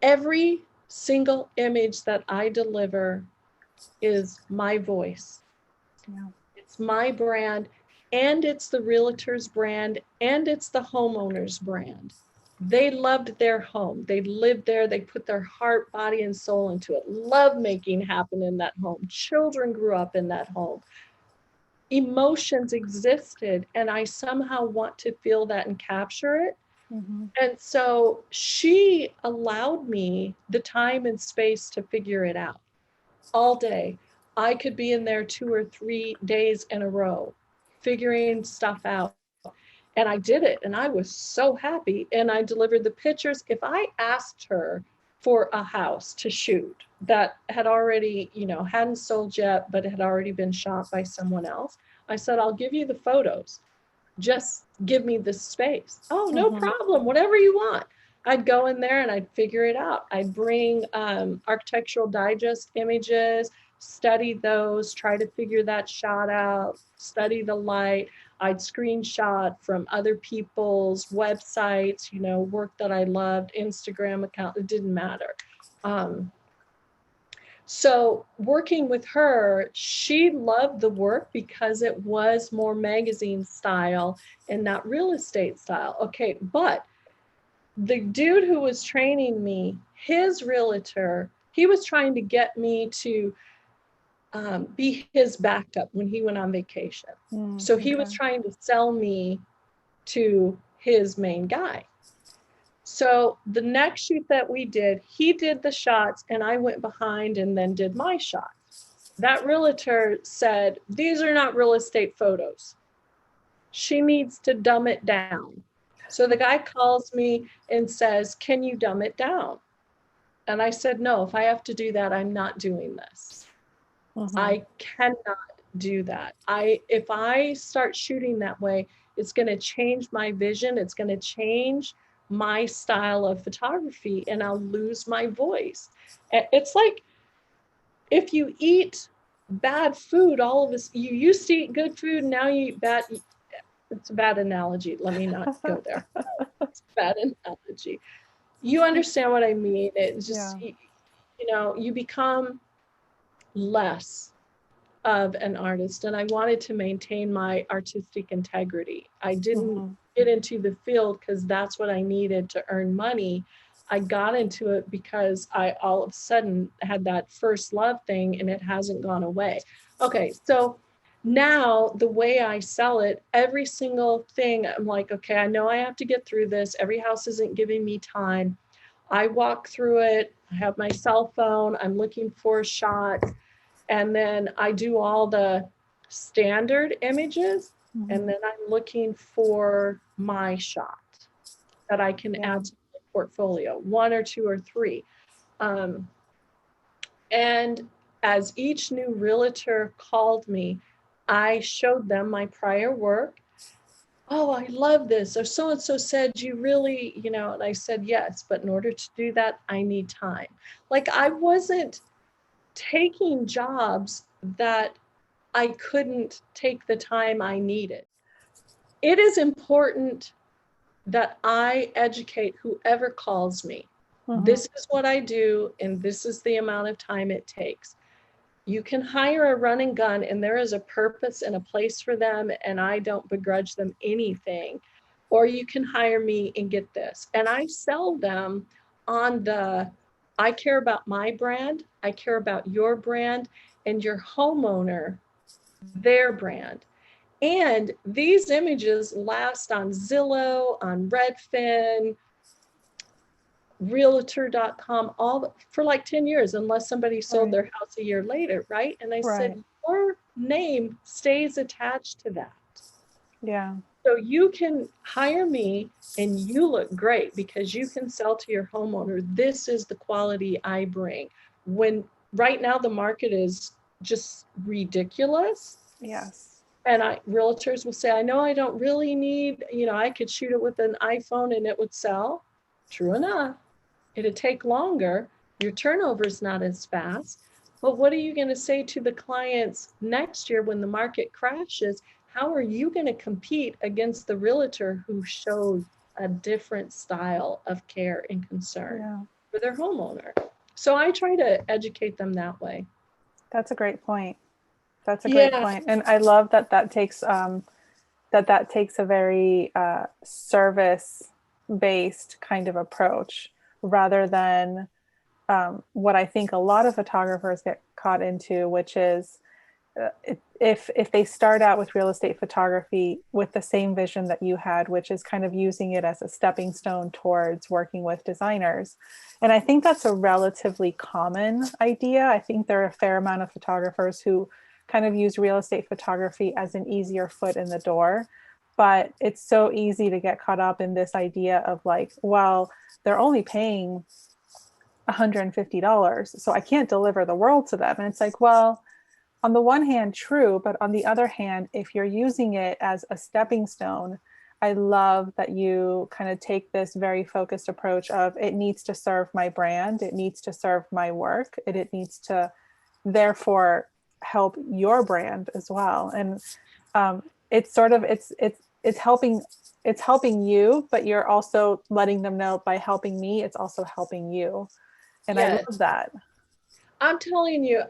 Every single image that I deliver is my voice.
Yeah.
It's my brand, and it's the realtor's brand, and it's the homeowner's brand. They loved their home. They lived there. They put their heart, body, and soul into it. Love making happen in that home. Children grew up in that home. Emotions existed, and I somehow want to feel that and capture it. And so she allowed me the time and space to figure it out all day. I could be in there 2 or 3 days in a row, figuring stuff out. And I did it, and I was so happy. And I delivered the pictures. If I asked her for a house to shoot that had already, hadn't sold yet, but had already been shot by someone else, I said, I'll give you the photos. Just give me the space. Oh, no problem. Whatever you want. I'd go in there and I'd figure it out. I'd bring Architectural Digest images, study those, try to figure that shot out, study the light. I'd screenshot from other people's websites, work that I loved, Instagram account, it didn't matter. So working with her, she loved the work because it was more magazine style and not real estate style. Okay, but the dude who was training me, his realtor, he was trying to get me to be his backup when he went on vacation. So he was trying to sell me to his main guy. So the next shoot that we did, he did the shots and I went behind and then did my shots. That realtor said, these are not real estate photos. She needs to dumb it down. So the guy calls me and says, can you dumb it down? And I said, no, if I have to do that, I'm not doing this. I cannot do that. If I start shooting that way, it's going to change my vision. It's going to change my style of photography, and I'll lose my voice. It's like if you eat bad food, all of us, you used to eat good food, now you eat bad. It's a bad analogy. Let me not go there. It's a bad analogy. You understand what I mean? It's just, you become less of an artist, and I wanted to maintain my artistic integrity. I didn't get into the field because that's what I needed to earn money. I got into it because I all of a sudden had that first love thing, and it hasn't gone away. Okay, so now the way I sell it, every single thing, I'm like, okay, I know I have to get through this. Every house isn't giving me time. I walk through it. I have my cell phone. I'm looking for a shot. And then I do all the standard images, and then I'm looking for my shot that I can add to my portfolio, 1 or 2 or 3. And as each new realtor called me, I showed them my prior work. Oh, I love this. Or so-and-so said you really, and I said, yes, but in order to do that, I need time. Like I wasn't taking jobs that I couldn't take the time I needed. It is important that I educate whoever calls me. This is what I do, and this is the amount of time it takes. You can hire a run and gun, and there is a purpose and a place for them, and I don't begrudge them anything. Or you can hire me and get this. And I sell them on I care about my brand, I care about your brand, and your homeowner their brand. And these images last on Zillow, on Redfin, realtor.com, for like 10 years, unless somebody sold their house a year later, right? And I said, your name stays attached to that.
Yeah.
So you can hire me and you look great because you can sell to your homeowner. This is the quality I bring. When right now the market is just ridiculous.
Yes.
And realtors will say, I know I don't really need, I could shoot it with an iPhone and it would sell. True enough. It'd take longer. Your turnover is not as fast. But what are you going to say to the clients next year when the market crashes? How are you going to compete against the realtor who showed a different style of care and concern for their homeowner? So I try to educate them that way.
That's a great point. That's a great point. And I love that takes that takes a very service-based kind of approach rather than what I think a lot of photographers get caught into, which is if they start out with real estate photography with the same vision that you had, which is kind of using it as a stepping stone towards working with designers. And I think that's a relatively common idea. I think there are a fair amount of photographers who kind of use real estate photography as an easier foot in the door. But it's so easy to get caught up in this idea of like, well, they're only paying $150, so I can't deliver the world to them. And it's like, well, on the one hand, true, but on the other hand, if you're using it as a stepping stone, I love that you kind of take this very focused approach of it needs to serve my brand, it needs to serve my work, it needs to therefore help your brand as well. And it's sort of it's helping you, but you're also letting them know by helping me, it's also helping you. And I love that.
I'm telling you,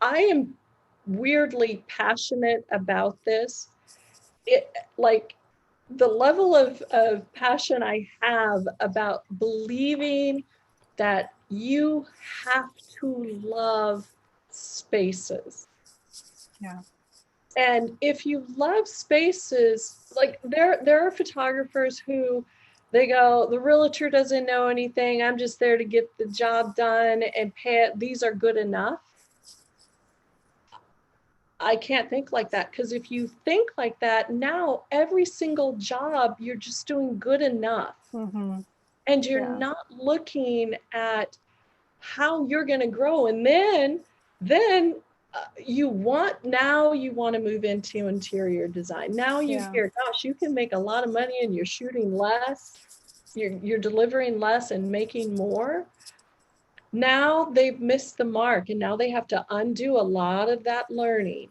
I am weirdly passionate about this. Like the level of passion I have about believing that you have to love spaces.
Yeah.
And if you love spaces, like there are photographers who they go, the realtor doesn't know anything. I'm just there to get the job done and pay it. These are good enough. I can't think like that, because if you think like that, now every single job you're just doing good enough.
Mm-hmm.
And you're not looking at how you're going to grow. And then you want to move into interior design. Now you hear, gosh, you can make a lot of money and you're shooting less, you're delivering less and making more. Now they've missed the mark, and now they have to undo a lot of that learning.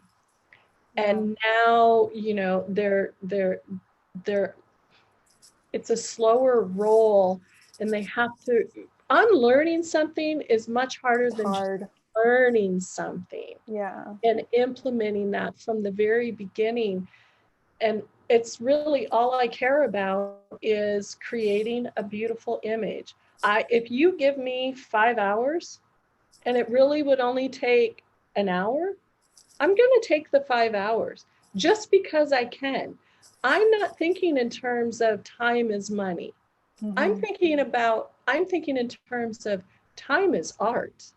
And now, they're it's a slower roll, and they have to unlearning something is much harder than just learning something. And implementing that from the very beginning. And it's really all I care about is creating a beautiful image. If you give me 5 hours and it really would only take an hour, I'm going to take the 5 hours just because I can. I'm not thinking in terms of time is money. Mm-hmm. I'm thinking in terms of time is art.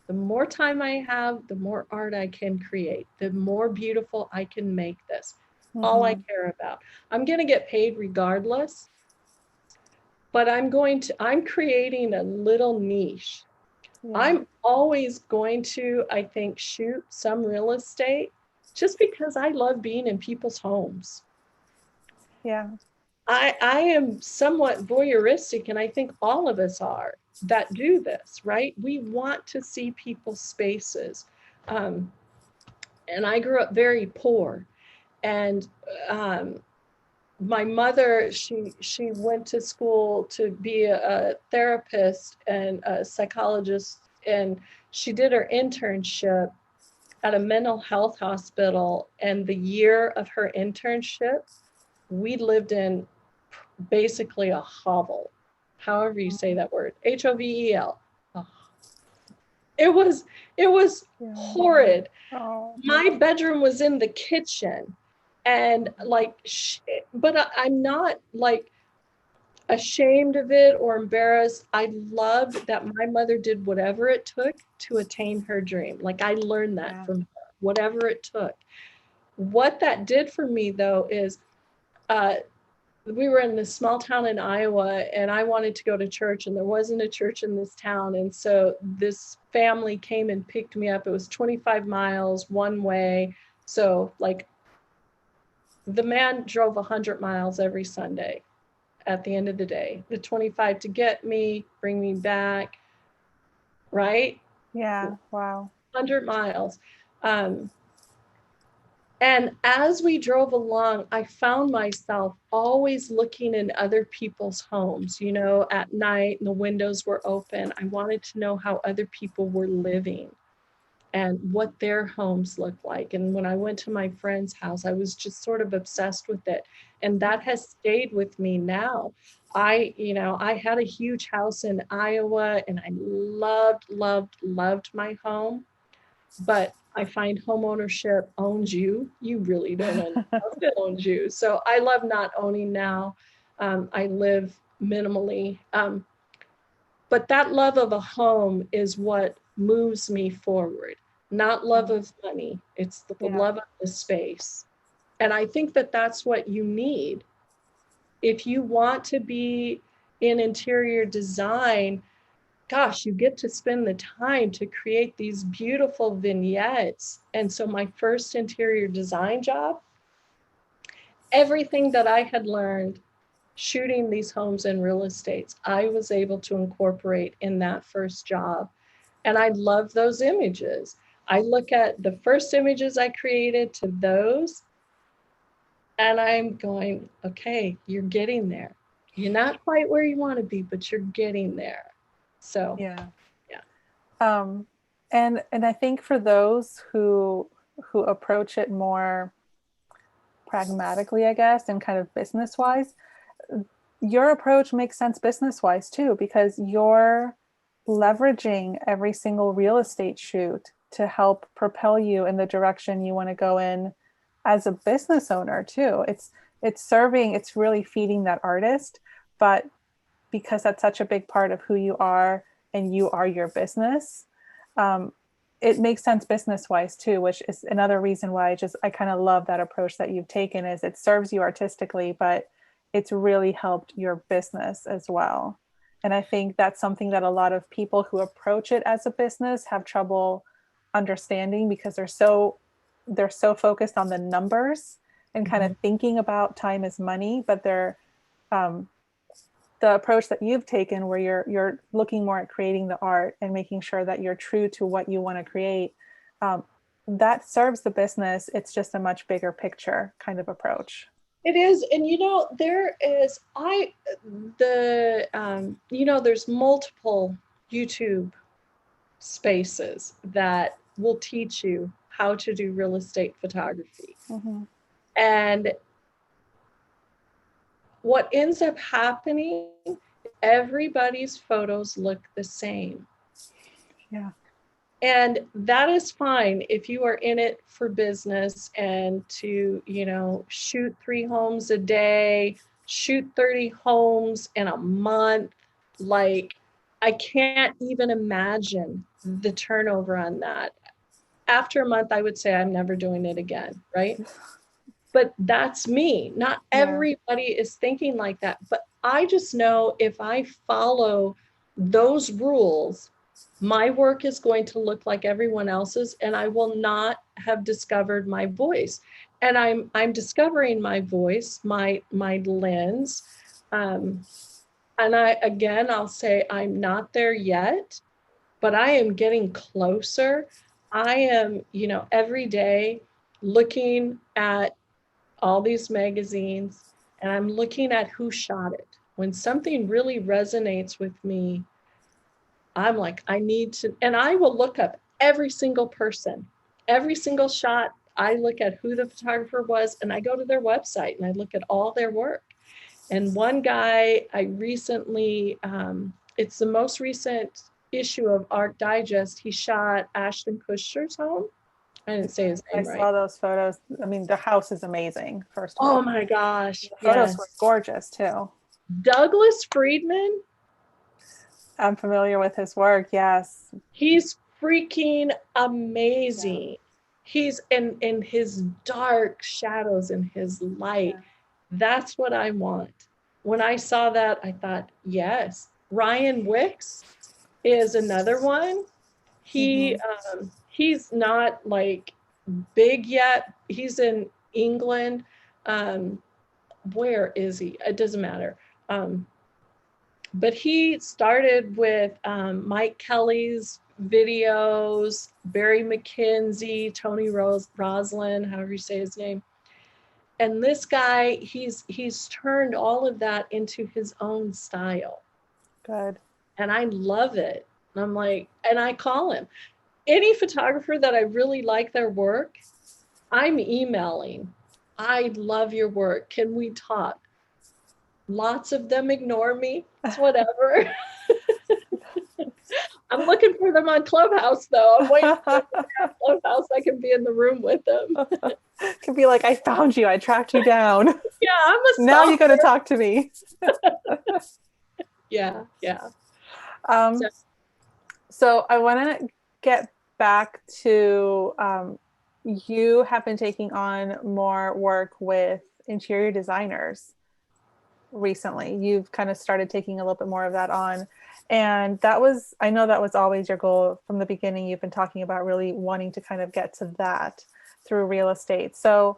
The more time I have, the more art I can create, the more beautiful I can make this. Mm-hmm. All I care about. I'm going to get paid regardless, but I'm creating a little niche. I'm always going to, I think, shoot some real estate just because I love being in people's homes. I am somewhat voyeuristic, and I think all of us are that do this, right? We want to see people's spaces. And I grew up very poor. And my mother, she went to school to be a therapist and a psychologist, and she did her internship at a mental health hospital. And the year of her internship, we lived in basically a hovel, however you say that word, Hovel. it was
Yeah.
horrid.
Oh.
My bedroom was in the kitchen, and like, but I'm not like ashamed of it or embarrassed. I loved that my mother did whatever it took to attain her dream. Like, I learned that from her, whatever it took. What that did for me, though, is we were in this small town in Iowa, and I wanted to go to church, and there wasn't a church in this town. And so this family came and picked me up. It was 25 miles one way. So like, the man drove 100 miles every Sunday at the end of the day, the 25 to get me, bring me back, right?
Yeah. Wow.
100 miles. And as we drove along, I found myself always looking in other people's homes, you know, at night, and the windows were open. I wanted to know how other people were living and what their homes looked like. And when I went to my friend's house, I was just sort of obsessed with it. And that has stayed with me now. I had a huge house in Iowa, and I loved my home. But I find home ownership owns you. You really don't own the house, it owns you. So I love not owning now. I live minimally. But that love of a home is what moves me forward, not love of money. It's the love of the space. And I think that that's what you need. If you want to be in interior design, gosh, you get to spend the time to create these beautiful vignettes. And so my first interior design job, everything that I had learned shooting these homes and real estates, I was able to incorporate in that first job. And I love those images. I look at the first images I created to those, and I'm going, okay, you're getting there. You're not quite where you want to be, but you're getting there. So
Yeah.
yeah.
And I think for those who approach it more pragmatically, I guess, and kind of business wise, your approach makes sense business wise too, because you're leveraging every single real estate shoot to help propel you in the direction you want to go in as a business owner too. It's serving, it's really feeding that artist, but because that's such a big part of who you are and you are your business, it makes sense business wise too, which is another reason why I kind of love that approach that you've taken. Is it serves you artistically, but it's really helped your business as well. And I think that's something that a lot of people who approach it as a business have trouble understanding, because they're so focused on the numbers and kind of thinking about time as money, but um, the approach that you've taken, where you're looking more at creating the art and making sure that you're true to what you want to create, that serves the business. It's just a much bigger picture kind of approach.
It is. And there is there's multiple YouTube spaces that will teach you how to do real estate photography.
Mm-hmm.
And what ends up happening, everybody's photos look the same.
Yeah.
And that is fine if you are in it for business and to, shoot 3 homes a day, shoot 30 homes in a month. Like, I can't even imagine the turnover on that. After a month, I would say I'm never doing it again, right? But that's me. Not everybody is thinking like that. But I just know if I follow those rules, my work is going to look like everyone else's, and I will not have discovered my voice. And I'm discovering my voice, my lens. And I'll say I'm not there yet, but I am getting closer. I am, every day looking at all these magazines, and I'm looking at who shot it. When something really resonates with me, I'm like, I need to, and I will look up every single person, every single shot. I look at who the photographer was, and I go to their website and I look at all their work. And one guy I recently, it's the most recent issue of Art Digest, he shot Ashton Kutcher's home. I didn't say his
I
name right.
saw those photos. I mean, the house is amazing, first of
Oh
all.
my gosh.
The photos
Yes.
were gorgeous too.
Douglas Friedman,
I'm familiar with his work, yes.
he's freaking amazing. He's in his dark shadows and his light.
Yeah.
That's what I want. When I saw that, I thought, yes. Ryan Wicks is another one. He's not like big yet. He's in England. Where is he? It doesn't matter. But he started with Mike Kelly's videos, Barry McKenzie, Tony Roslin, however you say his name. And this guy, he's turned all of that into his own style.
Good.
And I love it. And I'm like, and I call him. Any photographer that I really like their work, I'm emailing. I love your work. Can we talk? Lots of them ignore me. It's whatever. I'm looking for them on Clubhouse, though. I'm waiting for Clubhouse. I can be in the room with them.
Could be like, I found you. I tracked you down.
Yeah, I'm a
Now you got to talk to me.
Yeah.
So I want to get back to you have been taking on more work with interior designers recently. You've kind of started taking a little bit more of that on. And I know that was always your goal from the beginning. You've been talking about really wanting to kind of get to that through real estate. So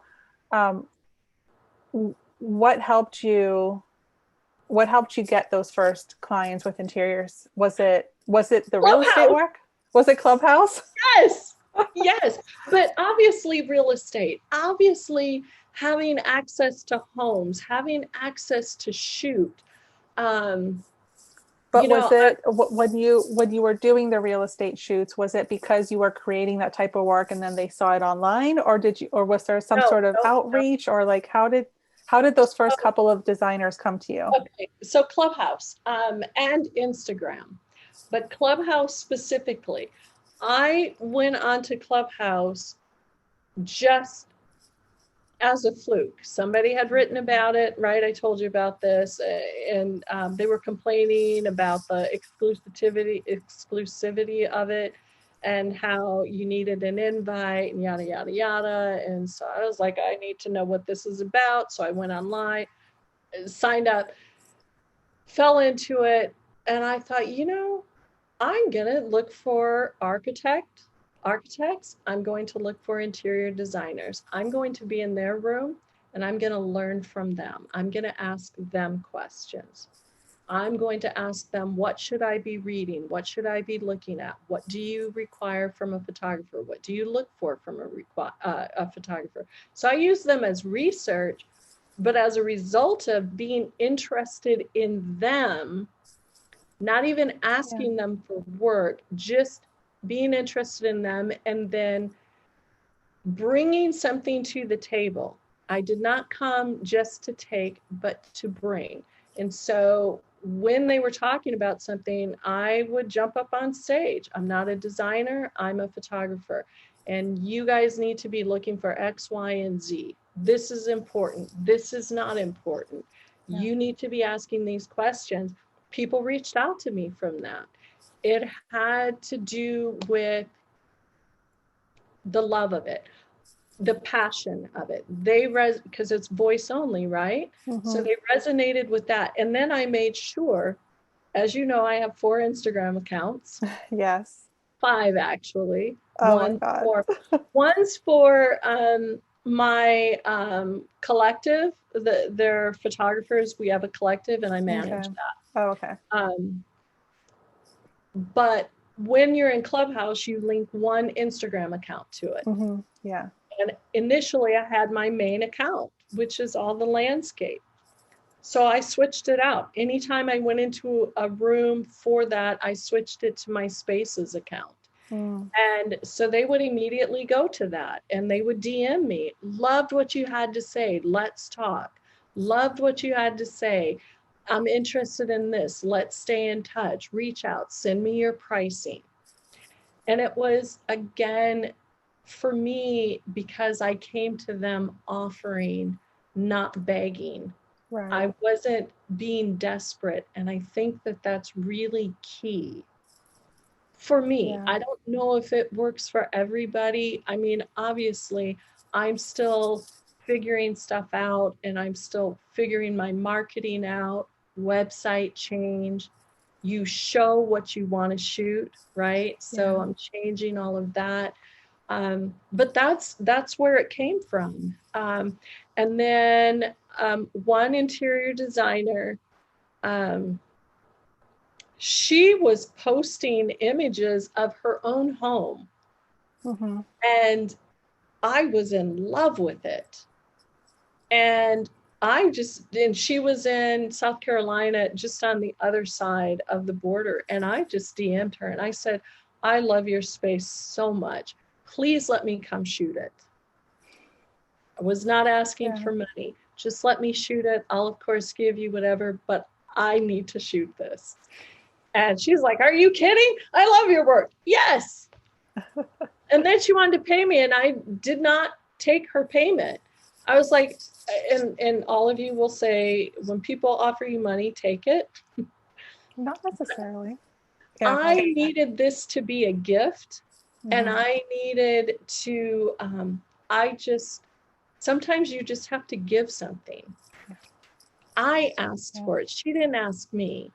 what helped you get those first clients with interiors? Was it the real estate work? Was it Clubhouse?
Yes. But obviously real estate, obviously having access to homes, having access to shoot.
But was it when you were doing the real estate shoots, was it because you were creating that type of work and then they saw it online, or was there some sort of outreach, or like how did those first couple of designers come to you?
Okay, so Clubhouse and Instagram, but Clubhouse specifically. I went onto Clubhouse just as a fluke. Somebody had written about it, right? I told you about this, and they were complaining about the exclusivity of it, and how you needed an invite and yada yada yada. And so I was like, I need to know what this is about. So I went online, signed up, fell into it, and I thought, I'm gonna look for architects. I'm going to look for interior designers. I'm going to be in their room and I'm going to learn from them. I'm going to ask them questions. I'm going to ask them, what should I be reading? What should I be looking at? What do you require from a photographer? What do you look for from a photographer? So I use them as research, but as a result of being interested in them, not even asking them for work, just being interested in them, and then bringing something to the table. I did not come just to take, but to bring. And so when they were talking about something, I would jump up on stage. I'm not a designer, I'm a photographer. And you guys need to be looking for X, Y, and Z. This is important. This is not important. Yeah. You need to be asking these questions. People reached out to me from that. It had to do with the love of it, the passion of it. Because it's voice only, right? Mm-hmm. So they resonated with that. And then I made sure, as you know, I have 4 Instagram accounts.
Yes.
5 actually.
Oh my God.
One's for my collective. They're photographers. We have a collective and I manage that.
Oh, okay.
But when you're in Clubhouse, you link one Instagram account to it.
Mm-hmm. Yeah.
And initially I had my main account, which is all the landscape. So I switched it out. Anytime I went into a room for that, I switched it to my Spaces account. Mm. And so they would immediately go to that and they would DM me. Loved what you had to say. Let's talk. Loved what you had to say. I'm interested in this. Let's stay in touch. Reach out. Send me your pricing. And it was, again, for me, because I came to them offering, not begging.
Right.
I wasn't being desperate. And I think that that's really key for me.
Yeah.
I don't know if it works for everybody. I mean, obviously, I'm still figuring stuff out and I'm still figuring my marketing out, website change. You show what you want to shoot, right? So
Yeah.
I'm changing all of that. But that's where it came from. And then one interior designer, she was posting images of her own home.
Mm-hmm.
And I was in love with it. And and she was in South Carolina, just on the other side of the border. And I just DM'd her and I said, I love your space so much. Please let me come shoot it. I was not asking for money. Just let me shoot it. I'll, of course, give you whatever, but I need to shoot this. And she's like, are you kidding? I love your work. Yes. And then she wanted to pay me and I did not take her payment. I was like, and all of you will say, when people offer you money, take it.
Not necessarily.
Yeah. I needed this to be a gift. Mm-hmm. And I needed to, sometimes you just have to give something. I asked for it. She didn't ask me.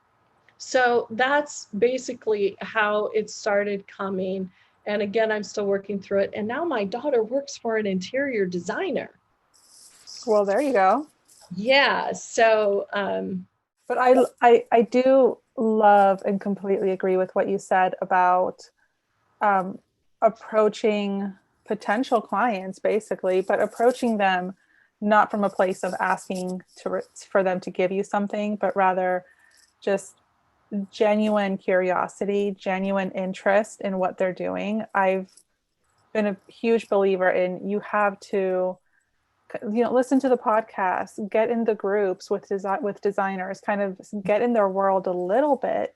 So that's basically how it started coming. And again, I'm still working through it. And now my daughter works for an interior designer.
Well, there you go.
Yeah. So,
but I do love and completely agree with what you said about approaching potential clients, basically, but approaching them not from a place of asking for them to give you something, but rather just genuine curiosity, genuine interest in what they're doing. I've been a huge believer in, you have to, listen to the podcast, get in the groups with designers, kind of get in their world a little bit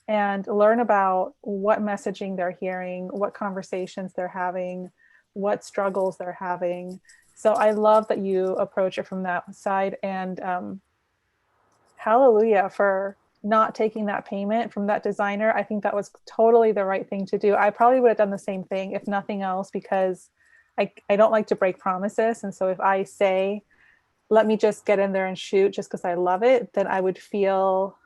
and learn about what messaging they're hearing, what conversations they're having, what struggles they're having. So I love that you approach it from that side, and hallelujah for not taking that payment from that designer. I think that was totally the right thing to do. I probably would have done the same thing, if nothing else, because I don't like to break promises. And so if I say, let me just get in there and shoot just because I love it, then I would feel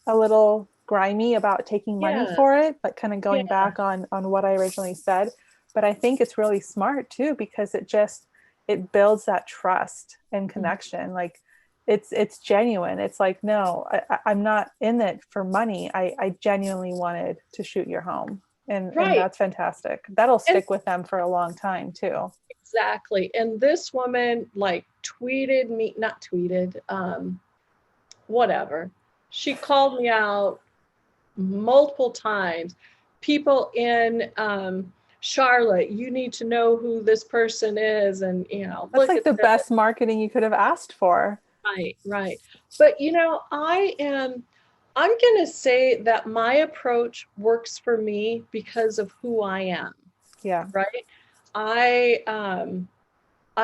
a little grimy about taking money for it, but kind of going back on what I originally said. But I think it's really smart too, because it builds that trust and connection. Mm-hmm. Like it's genuine. It's like, no, I'm not in it for money. I genuinely wanted to shoot your home. And that's fantastic. That'll stick with them for a long time too.
Exactly. And this woman whatever. She called me out multiple times. People in Charlotte, you need to know who this person is. And,
that's like the best marketing you could have asked for.
Right. But, I'm going to say that my approach works for me because of who I am.
Yeah.
Right. I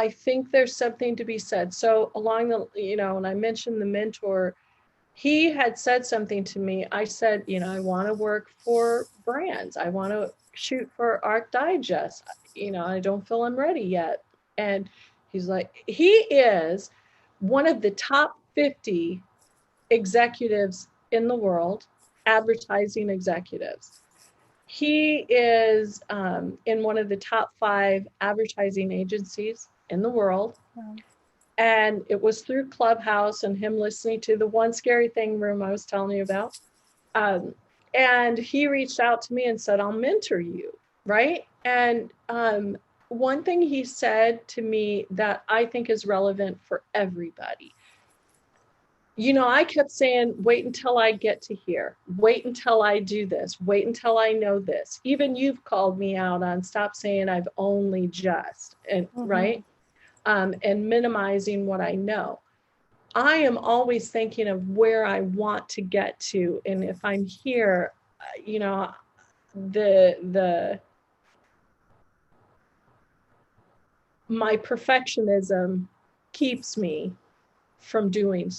think there's something to be said. So along and I mentioned the mentor, he had said something to me. I said, I want to work for brands. I want to shoot for Art Digest. I don't feel I'm ready yet. And he's like, he is one of the top 50 executives in the world, advertising executives. He is in one of the top 5 advertising agencies in the world. Wow. And it was through Clubhouse and him listening to the One Scary Thing room I was telling you about. And he reached out to me and said, I'll mentor you, right? And one thing he said to me that I think is relevant for everybody. I kept saying, wait until I get to here. Wait until I do this. Wait until I know this. Even you've called me out on stop saying I've only just, and right? And minimizing what I know. I am always thinking of where I want to get to. And if I'm here, you know, the my perfectionism keeps me from doing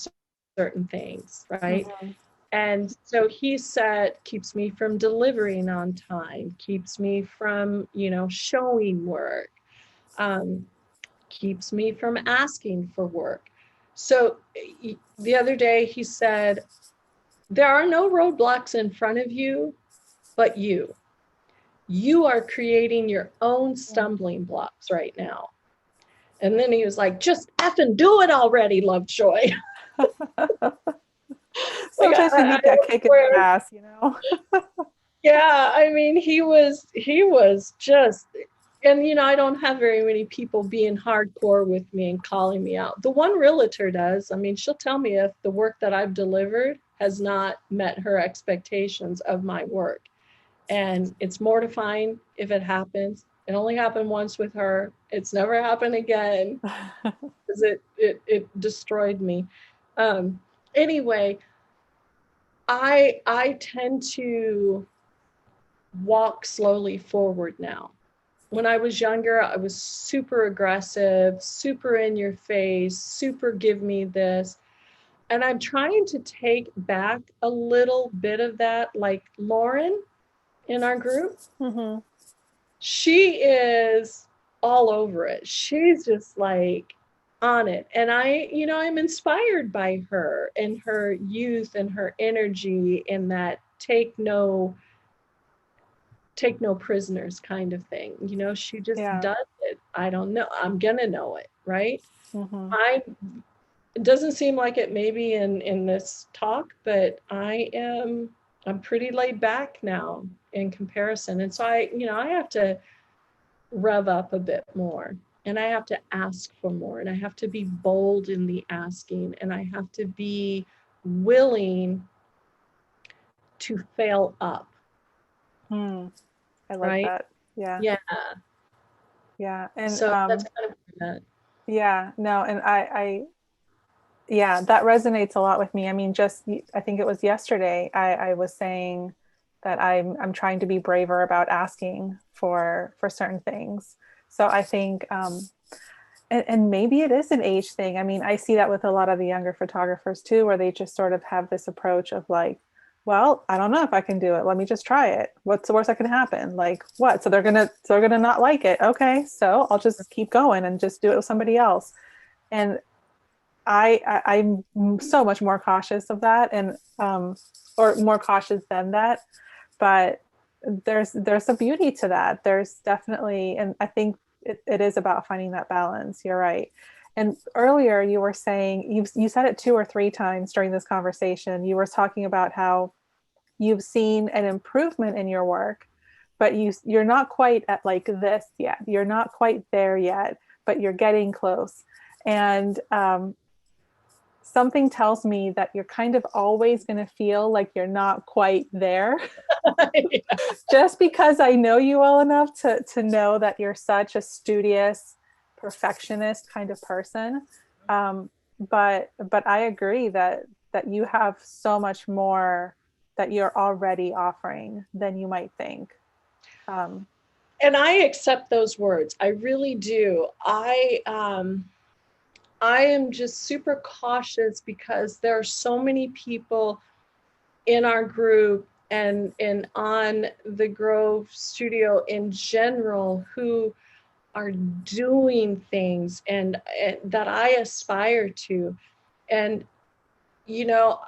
certain things, right?
Mhm.
And so he said, keeps me from delivering on time, keeps me from, showing work, um, keeps me from asking for work. So the other day he said, there are no roadblocks in front of you, but you. You are creating your own stumbling blocks right now. And then he was like, just effing do it already, Lovejoy. Like
Sometimes we
I
need that kick in the
swear,
ass, you know?
yeah, I mean, he was just, and I don't have very many people being hardcore with me and calling me out. The one realtor does. I mean, she'll tell me if the work that I've delivered has not met her expectations of my work. And it's mortifying if it happens. It only happened once with her. It's never happened again because it destroyed me. Um, anyway, I tend to walk slowly forward now. When I was younger, I was super aggressive, super in your face, super give me this. And I'm trying to take back a little bit of that, like Lauren in our group.
Mhm.
She is all over it. She's just like on it. And I'm inspired by her and her youth and her energy and that take no prisoners kind of thing. She just
Yeah.
does it. I don't know. I'm gonna know it, right?
Mhm.
I It doesn't seem like it maybe in this talk, but I'm pretty laid back now in comparison. And so I have to rev up a bit more and I have to ask for more and I have to be bold in the asking and I have to be willing to fail up,
Hmm. I like
right?
that. Yeah.
Yeah.
Yeah. And
So that's kind of that.
yeah, no, and yeah, that resonates a lot with me. I mean, just I think it was yesterday I was saying that I'm trying to be braver about asking for certain things. So I think and maybe it is an age thing. I mean, I see that with a lot of the younger photographers too, where they just sort of have this approach of like, well, I don't know if I can do it. Let me just try it. What's the worst that can happen? Like what? So they're gonna not like it. Okay, so I'll just keep going and just do it with somebody else. And I'm so much more cautious of that, and or more cautious than that. But there's a beauty to that. There's definitely, and I think it is about finding that balance. You're right. And earlier you were saying you said it 2 or 3 times during this conversation. You were talking about how you've seen an improvement in your work, but you're not quite at like this yet. You're not quite there yet, but you're getting close. And something tells me that you're kind of always going to feel like you're not quite there. Just because I know you well enough to know that you're such a studious perfectionist kind of person. But I agree that you have so much more that you're already offering than you might think. um,
And I accept those words. I really do. I am just super cautious because there are so many people in our group and on the Grove studio in general who are doing things and that I aspire to. And you know,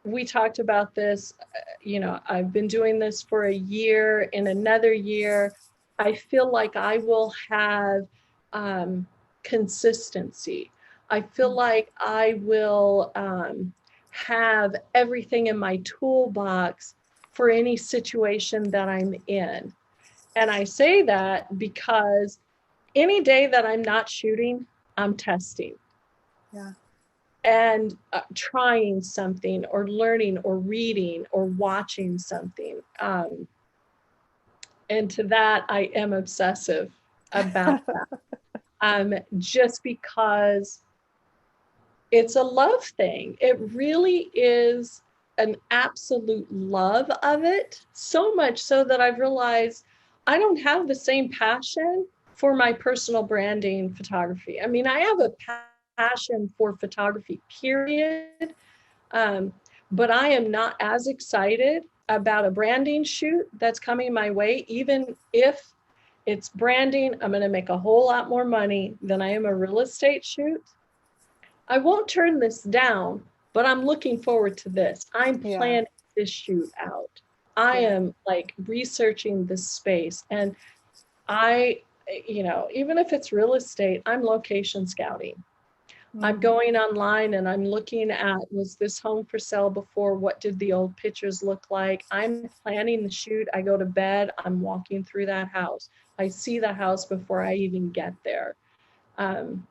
we talked about this, I've been doing this for a year. In another year, I feel like I will have consistency. I feel like I will have everything in my toolbox for any situation that I'm in. And I say that because any day that I'm not shooting, I'm testing
yeah.
and trying something or learning or reading or watching something. And to that, I am obsessive about that. Just because it's a love thing. It really is an absolute love of it. So much so that I've realized I don't have the same passion for my personal branding photography. I mean, I have a passion for photography, period. Um, but I am not as excited about a branding shoot that's coming my way, even if it's branding. I'm going to make a whole lot more money than I am a real estate shoot. I won't turn this down, but I'm looking forward to this. I'm
Yeah.
planning this shoot out. I
Yeah.
am like researching this space. And I, even if it's real estate, I'm location scouting. I'm
Mm.
going online and I'm looking at, was this home for sale before? What did the old pictures look like? I'm planning the shoot. I go to bed. I'm walking through that house. I see the house before I even get there. Um,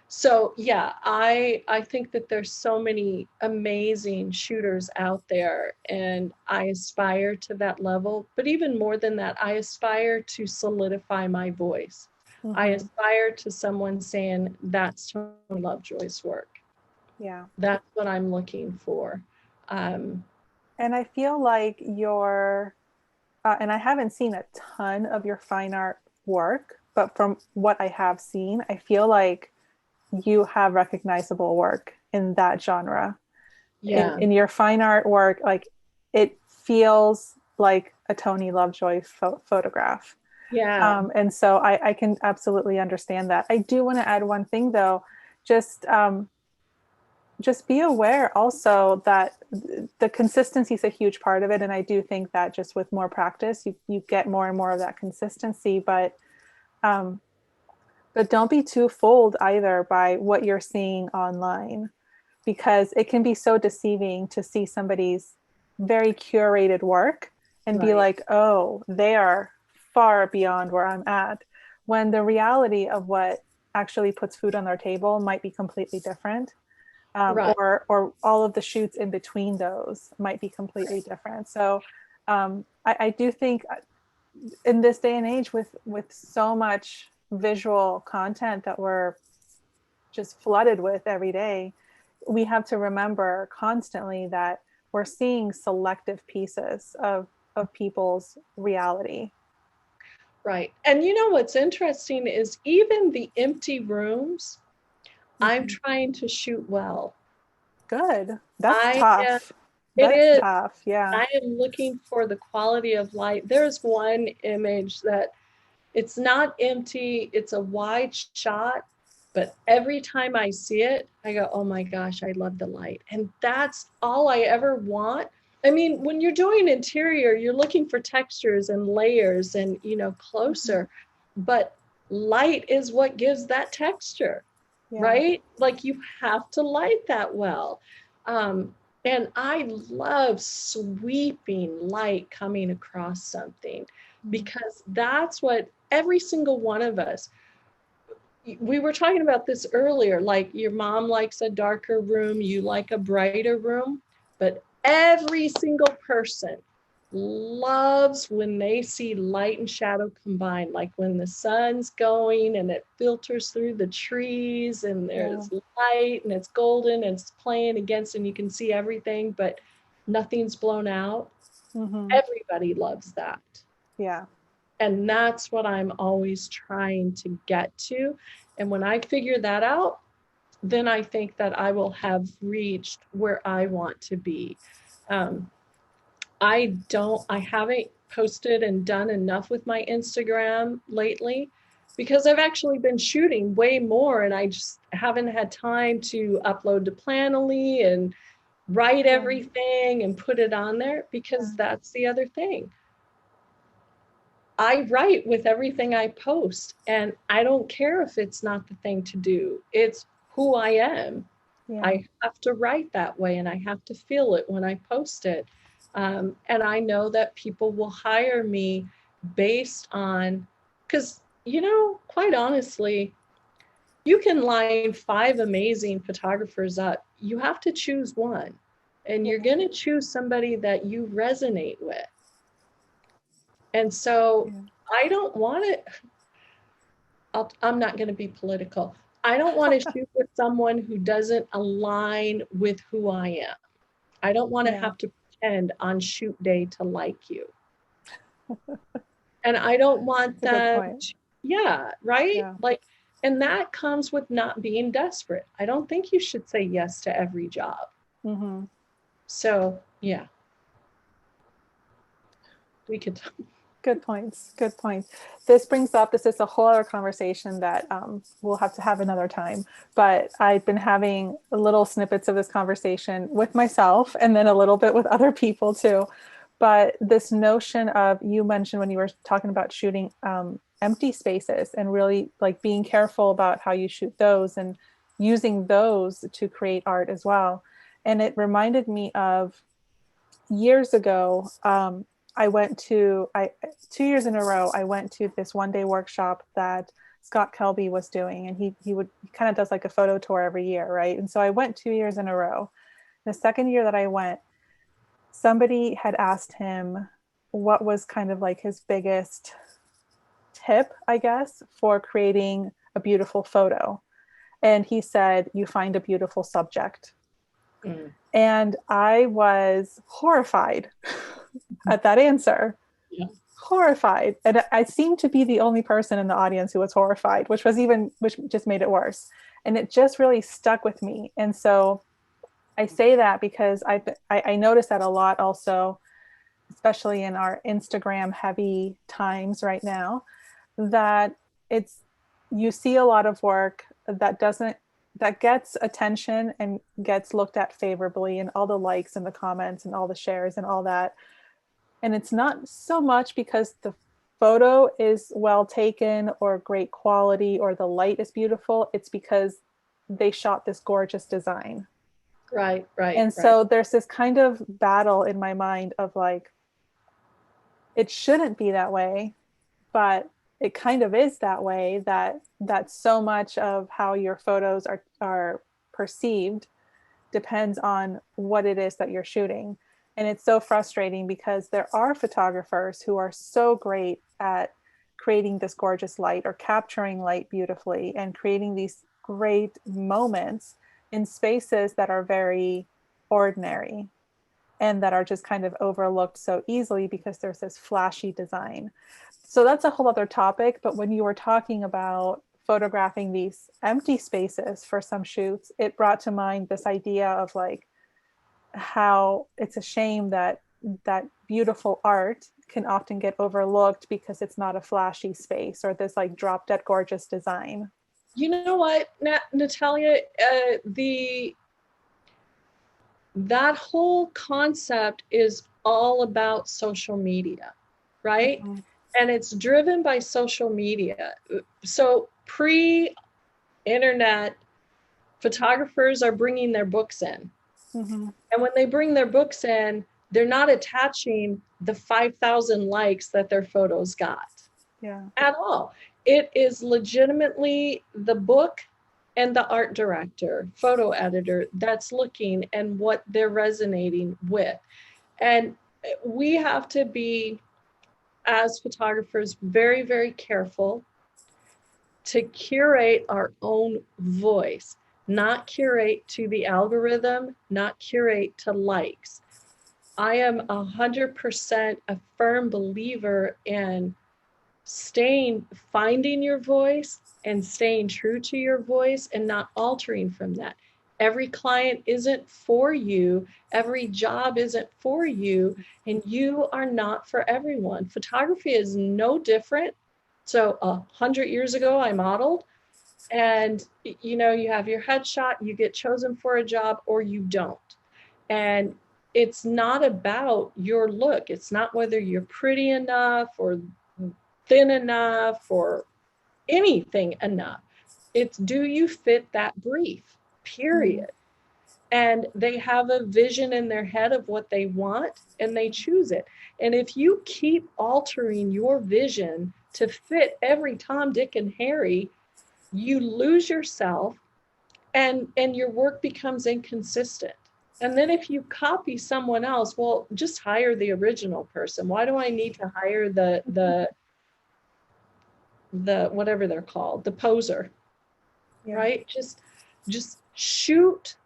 so yeah, I think that there's so many amazing shooters out there, and I aspire to that level. But even more than that, I aspire to solidify my voice. I
Hmm.
aspire to someone saying, that's Toni Lovejoy's work.
Yeah.
That's what I'm looking for. Um,
And I feel like and I haven't seen a ton of your fine art work, but from what I have seen, I feel like you have recognizable work in that genre.
yeah,
In your fine art work, like it feels like a Toni Lovejoy photograph.
yeah,
And so I can absolutely understand that. I do want to add one thing though, just just be aware also that the consistency is a huge part of it. And I do think that just with more practice, you get more and more of that consistency. Um, but don't be too fooled either by what you're seeing online, because it can be so deceiving to see somebody's very curated work and be
right,
like, oh, they are far beyond where I'm at. When the reality of what actually puts food on their table might be completely different.
right.
Or all of the shoots in between those might be completely different. So I do think in this day and age with so much visual content that we're just flooded with every day, we have to remember constantly that we're seeing selective pieces of people's reality.
Right. And you know what's interesting is even the empty rooms, I'm
Mm-hmm.
trying to shoot well.
Good. That's
I am,
tough.
it
That's
is,
tough. Yeah.
I am looking for the quality of light. There's one image that it's not empty, it's a wide shot, but every time I see it, I go, oh my gosh, I love the light. And that's all I ever want. I mean, when you're doing interior, you're looking for textures and layers and,
Mm-hmm.
closer, but light is what gives that texture,
Yeah.
right? Like you have to light that well. Um, and I love sweeping light coming across something
Mm-hmm.
because that's what every single one of us, we were talking about this earlier, like your mom likes a darker room, you like a brighter room, but every single person loves when they see light and shadow combined, like when the sun's going and it filters through the trees and
Yeah.
there's light and it's golden and it's playing against and you can see everything, but nothing's blown out.
Mm-hmm.
Everybody loves that.
Yeah.
And that's what I'm always trying to get to. And when I figure that out, then I think that I will have reached where I want to be. Um, I haven't posted and done enough with my Instagram lately because I've actually been shooting way more and I just haven't had time to upload to Planoly and write
Yeah.
everything and put it on there because
Yeah.
that's the other thing. I write with everything I post, and I don't care if it's not the thing to do. It's who I am.
Yeah.
I have to write that way, and I have to feel it when I post it. And I know that people will hire me based on, because, quite honestly, you can line 5 amazing photographers up. You have to choose one, and you're
Yeah.
going to choose somebody that you resonate with. And so
Yeah.
I don't want it. I'm not going to be political. I don't want to shoot with someone who doesn't align with who I am. I don't want to
Yeah.
have to pretend on shoot day to like you. And I don't want
That's a good
them
point.
to, yeah, right?
Yeah.
Like, and that comes with not being desperate. I don't think you should say yes to every job.
Mm-hmm.
So, yeah, we could.
Good points. Good points. This is a whole other conversation that we'll have to have another time. But I've been having little snippets of this conversation with myself and then a little bit with other people too. But this notion of, you mentioned when you were talking about shooting empty spaces and really like being careful about how you shoot those and using those to create art as well. And it reminded me of years ago. I went to, 2 years in a row, I went to this 1 day workshop that Scott Kelby was doing. And he kind of does like a photo tour every year, right? And so I went 2 years in a row. The second year that I went, somebody had asked him what was kind of like his biggest tip, I guess, for creating a beautiful photo. And he said, you find a beautiful subject.
Mm.
And I was horrified at that answer.
Yeah.
Horrified. And I seemed to be the only person in the audience who was horrified, which just made it worse. And it just really stuck with me. And so I say that because I notice that a lot also, especially in our Instagram heavy times right now, that it's, you see a lot of work that gets attention and gets looked at favorably, and all the likes and the comments and all the shares and all that. And it's not so much because the photo is well taken or great quality or the light is beautiful. It's because they shot this gorgeous design.
Right, right,
And
right.
so there's this kind of battle in my mind of like, it shouldn't be that way, but it kind of is that way, that so much of how your photos are perceived depends on what it is that you're shooting. And it's so frustrating because there are photographers who are so great at creating this gorgeous light or capturing light beautifully and creating these great moments in spaces that are very ordinary and that are just kind of overlooked so easily because there's this flashy design. So that's a whole other topic. But when you were talking about photographing these empty spaces for some shoots, it brought to mind this idea of like how it's a shame that beautiful art can often get overlooked because it's not a flashy space or this like drop dead gorgeous design.
You know what, Natalia, that whole concept is all about social media, right?
Mm-hmm.
And it's driven by social media. So pre-internet, photographers are bringing their books in.
Mm-hmm.
And when they bring their books in, they're not attaching the 5,000 likes that their photos got.
Yeah.
At all. It is legitimately the book and the art director, photo editor that's looking and what they're resonating with. And we have to be, as photographers, very, very careful to curate our own voice, not curate to the algorithm, not curate to likes. I am 100% a firm believer in finding your voice and staying true to your voice and not altering from that. Every client isn't for you. Every job isn't for you. And you are not for everyone. Photography is no different. So 100 years ago, I modeled, and you know, you have your headshot, you get chosen for a job or you don't. And it's not about your look. It's not whether you're pretty enough or thin enough or anything enough. It's, do you fit that brief?
Mm-hmm.
Period. And they have a vision in their head of what they want and they choose it. And if you keep altering your vision to fit every Tom, Dick, and Harry, you lose yourself, and your work becomes inconsistent. And then if you copy someone else, well, just hire the original person. Why do I need to hire the whatever they're called, the poser, right? Just shoot.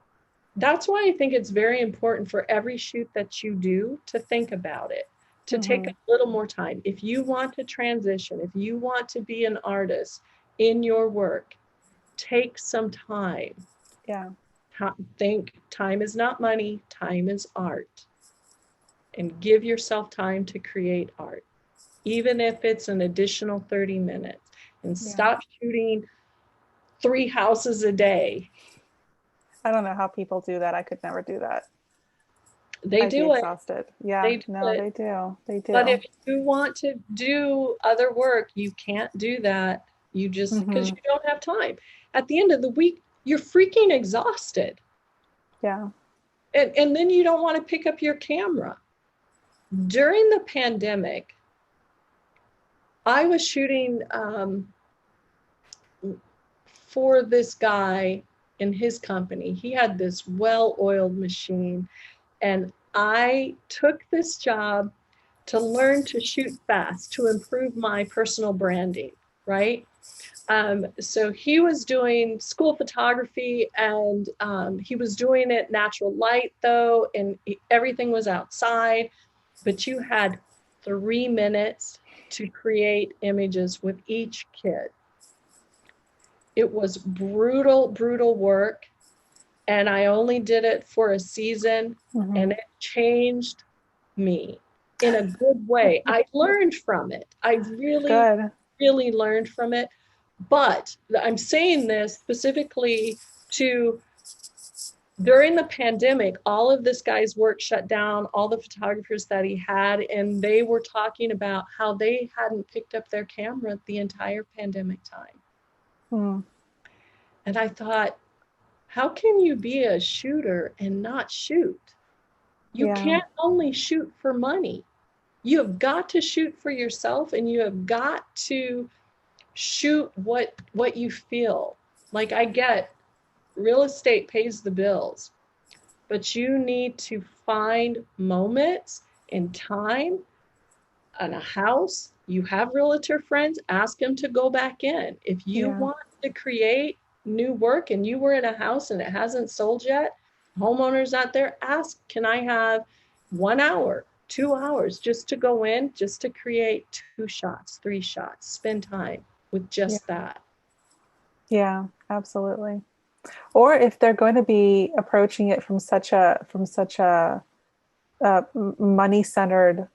That's why I think it's very important for every shoot that you do to think about it, to take a little more time. If you want to transition, if you want to be an artist in your work, take some time.
Yeah.
Think time is not money, time is art. And give yourself time to create art, even if it's an additional 30 minutes. And stop shooting 3 houses a day.
I don't know how people do that. I could never do that.
They
I'd be
do it.
exhausted. Yeah,
They do
no,
it.
they do. They do.
But if you want to do other work, you can't do that. You just, because you don't have time. At the end of the week, you're freaking exhausted.
Yeah.
And then you don't want to pick up your camera. During the pandemic, I was shooting for this guy in his company. He had this well-oiled machine, and I took this job to learn to shoot fast, to improve my personal branding, right? So he was doing school photography, and he was doing it natural light though, and everything was outside, but you had 3 minutes to create images with each kid. It was brutal, brutal work. And I only did it for a season, and it changed me in a good way. I learned from it. I really, really learned from it. But I'm saying this specifically to, during the pandemic, all of this guy's work shut down, all the photographers that he had, and they were talking about how they hadn't picked up their camera the entire pandemic time. And I thought, how can you be a shooter and not shoot? You can't only shoot for money. You have got to shoot for yourself, and you have got to shoot what you feel. Like, I get real estate pays the bills, but you need to find moments and time on a house. You have realtor friends, ask them to go back in. If you want to create new work and you were in a house and it hasn't sold yet, homeowners out there, ask, can I have 1 hour, 2 hours just to go in, just to create 2 shots, 3 shots, spend time with just that.
Yeah, absolutely. Or if they're going to be approaching it from such a money-centered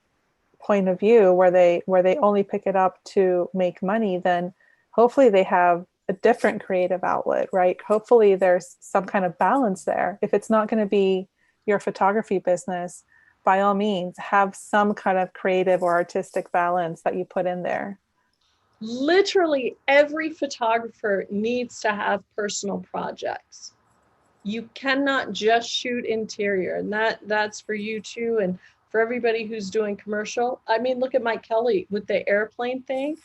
point of view, where they only pick it up to make money, then hopefully they have a different creative outlet, right? Hopefully there's some kind of balance there. If it's not going to be your photography business, by all means, have some kind of creative or artistic balance that you put in there.
Literally every photographer needs to have personal projects. You cannot just shoot interior, and that's for you too, and for everybody who's doing commercial. I mean, look at Mike Kelly with the airplane thing.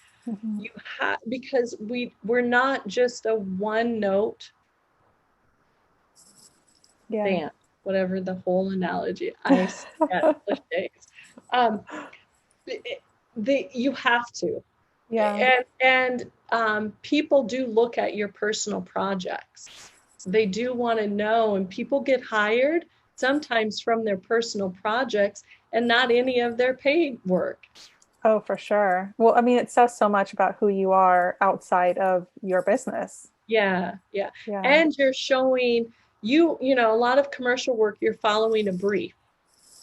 You have, because we're not just a one note band, whatever the whole analogy. I get you have to. And people do look at your personal projects. They do want to know, and people get hired sometimes from their personal projects and not any of their paid work.
Oh, for sure. Well, I mean, it says so much about who you are outside of your business.
Yeah. And you're showing, you know, a lot of commercial work, you're following a brief.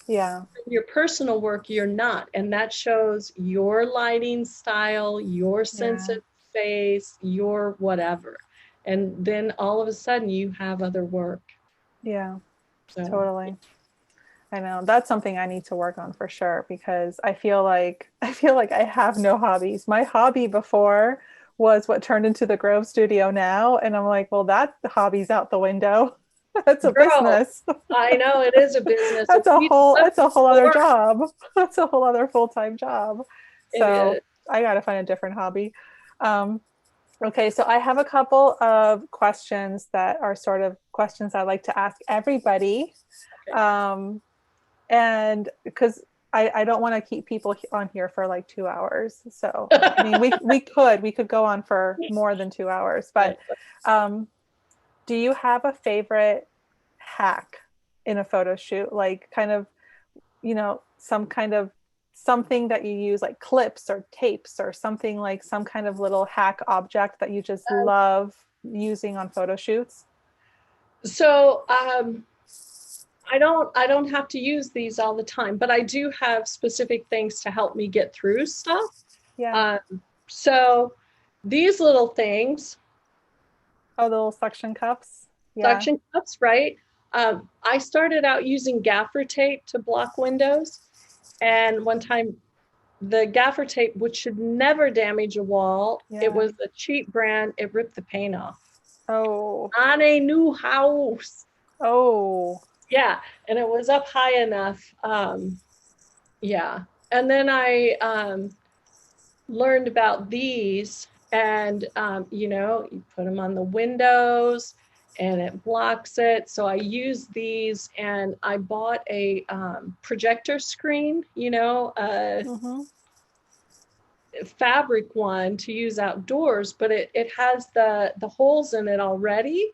Yeah.
Your personal work, you're not. And that shows your lighting style, your sense of space, your whatever. And then all of a sudden you have other work.
Yeah, totally. I know that's something I need to work on for sure, because I feel like I have no hobbies. My hobby before was what turned into the Grove Studio now, and I'm like, well, that hobby's out the window. That's a business.
I know, it is a business.
That's a whole other job. That's a whole other full-time job. So I got to find a different hobby. Okay, so I have a couple of questions that are sort of questions I like to ask everybody. And because I don't want to keep people on here for like 2 hours. So, I mean, we could go on for more than 2 hours, but do you have a favorite hack in a photo shoot? Like kind of, some kind of something that you use, like clips or tapes or something, like some kind of little hack object that you just love using on photo shoots?
So I don't have to use these all the time, but I do have specific things to help me get through stuff.
Yeah.
So these little things,
Oh, the little suction cups. Yeah.
suction cups, right? I started out using gaffer tape to block windows. And one time the gaffer tape, which should never damage a wall, it
Yeah.
was a cheap brand, it ripped the paint off.
Oh.
On a new house.
Oh.
Yeah, and it was up high enough. Yeah. And then I learned about these, and you put them on the windows and it blocks it. So I use these, and I bought a projector screen,
Mm-hmm.
fabric one to use outdoors, but it has the holes in it already,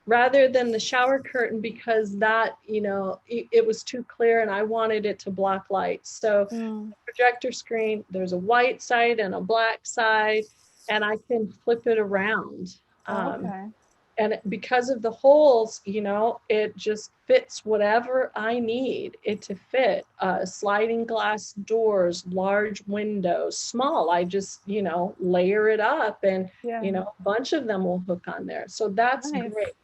rather than the shower curtain, because that, it was too clear and I wanted it to block light. So
Mm.
projector screen, there's a white side and a black side, and I can flip it around.
Okay.
And because of the holes, it just fits whatever I need it to fit. Sliding glass doors, large windows, small. I just, layer it up, and,
Yeah.
a bunch of them will hook on there. So that's
Nice.
great.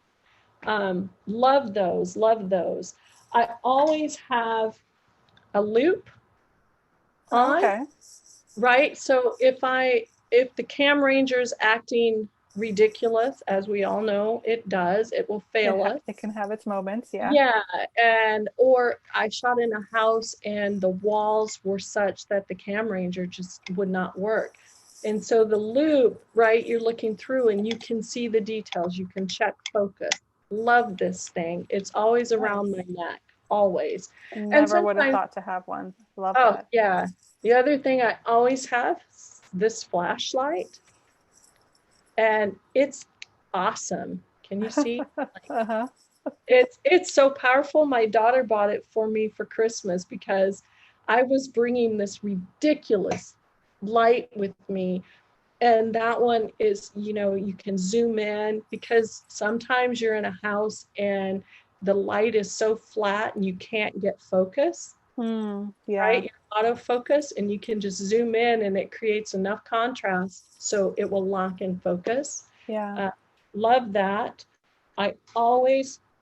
Love those, love those. I always have a loop on,
Okay.
right? So if the Cam Ranger's acting ridiculous, as we all know it does, it will fail us.
It can have its moments. Yeah.
Yeah, or I shot in a house and the walls were such that the Cam Ranger just would not work. And so the loop, right, you're looking through and you can see the details, you can check focus. Love this thing. It's always around my neck, always.
Never would have thought to have one. Love
Oh,
that.
yeah. The other thing I always have, this flashlight, and it's awesome. Can you see?
Uh-huh.
It's so powerful. My daughter bought it for me for Christmas because I was bringing this ridiculous light with me. And that one is, you can zoom in, because sometimes you're in a house and the light is so flat and you can't get focus,
Yeah.
right? Autofocus, and you can just zoom in and it creates enough contrast so it will lock in focus.
Yeah.
Love that.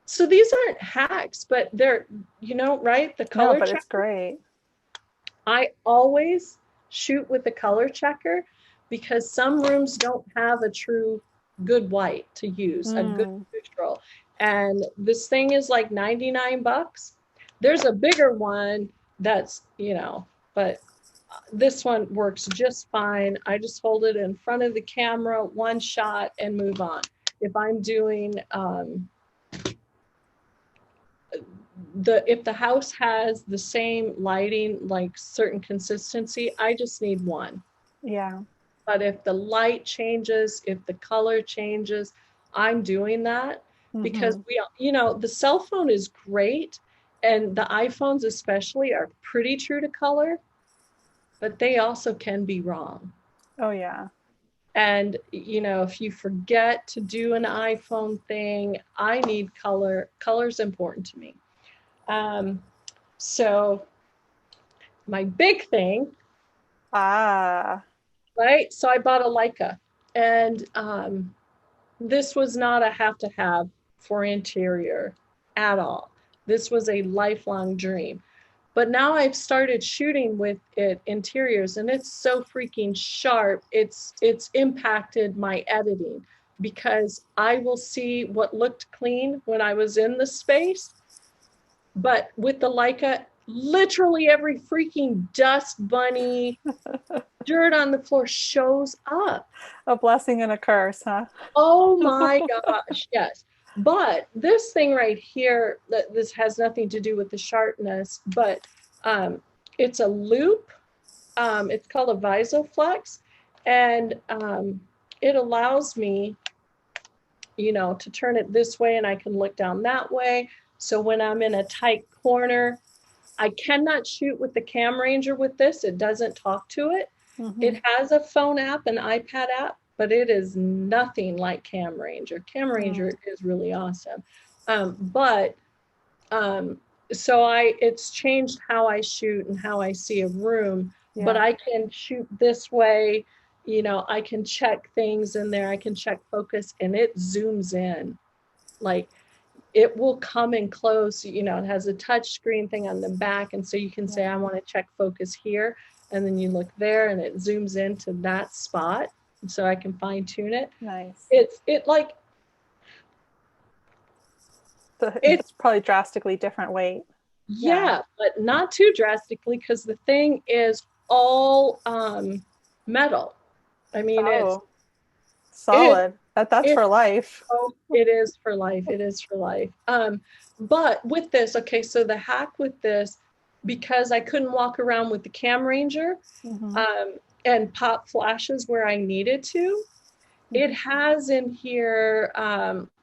So these aren't hacks, but they're, right? The color
but
checker.
it's great.
I always shoot with the color checker, because some rooms don't have a true good white to use, a good neutral. And this thing is like $99. There's a bigger one that's, but this one works just fine. I just hold it in front of the camera, one shot, and move on. If I'm doing, if the house has the same lighting, like certain consistency, I just need one.
Yeah.
But if the light changes, if the color changes, I'm doing that, because the cell phone is great, and the iPhones especially are pretty true to color, but they also can be wrong.
Oh, yeah.
And, if you forget to do an iPhone thing, I need color. Color's important to me. So my big thing, right? So I bought a Leica, and this was not a have for interior at all. This was a lifelong dream. But now I've started shooting with it interiors, and it's so freaking sharp. It's impacted my editing, because I will see what looked clean when I was in the space. But with the Leica, literally every freaking dust bunny, dirt on the floor shows up.
A blessing and a curse, huh?
Oh my gosh, yes. But this thing right here, this has nothing to do with the sharpness, but it's a loop. It's called a Visoflux, and it allows me, to turn it this way, and I can look down that way. So when I'm in a tight corner, I cannot shoot with the Cam Ranger with this. It doesn't talk to it.
Mm-hmm.
It has a phone app, an iPad app, but it is nothing like Cam Ranger. Cam Ranger is really awesome. It's changed how I shoot and how I see a room, but I can shoot this way. I can check things in there. I can check focus, and it zooms in. Like, it will come in close. It has a touch screen thing on the back. And so you can say, I want to check focus here. And then you look there and it zooms into that spot. And so I can fine tune it.
Nice. It's probably drastically different weight.
Yeah, but not too drastically, because the thing is all metal. I mean, it's
solid. That's for life.
Oh, it is for life. It is for life. But with this, okay, so the hack with this, because I couldn't walk around with the Cam Ranger and pop flashes where I needed to, it has in here,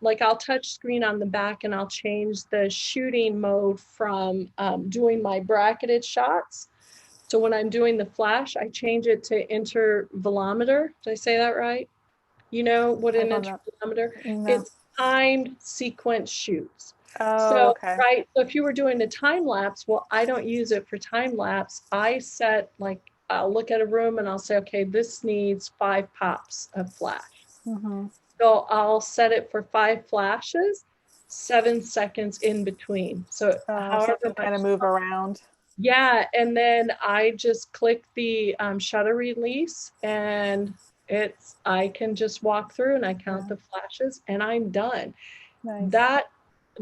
like, I'll touch screen on the back and I'll change the shooting mode from doing my bracketed shots. So when I'm doing the flash, I change it to intervalometer. Did I say that right? You know what an intervalometer?
No.
It's timed sequence shoots.
Oh, okay.
Right. So if you were doing a time lapse, well, I don't use it for time lapse. I set, like, I'll look at a room and I'll say, okay, this needs 5 pops of flash. So I'll set it for 5 flashes, 7 seconds in between. So
however so kind of move around.
Yeah. And then I just click the shutter release, and I can just walk through and I count the flashes and I'm done. Nice. That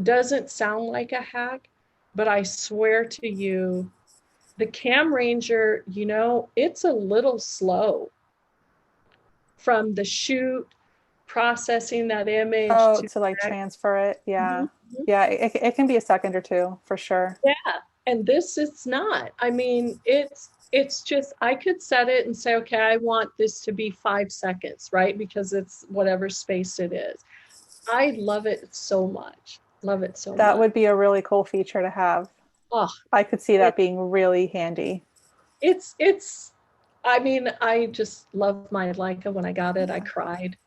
doesn't sound like a hack, but I swear to you, the Cam Ranger, it's a little slow from the shoot, processing that image
to like transfer it. Yeah. Yeah, it can be a second or two for sure.
Yeah. And this, it's not. I mean, it's just, I could set it and say, okay, I want this to be 5 seconds, right? Because it's whatever space it is. I love it so much. Love it so much.
That would be a really cool feature to have.
Oh,
I could see that being really handy.
I mean, I just love my Leica. When I got it, I cried.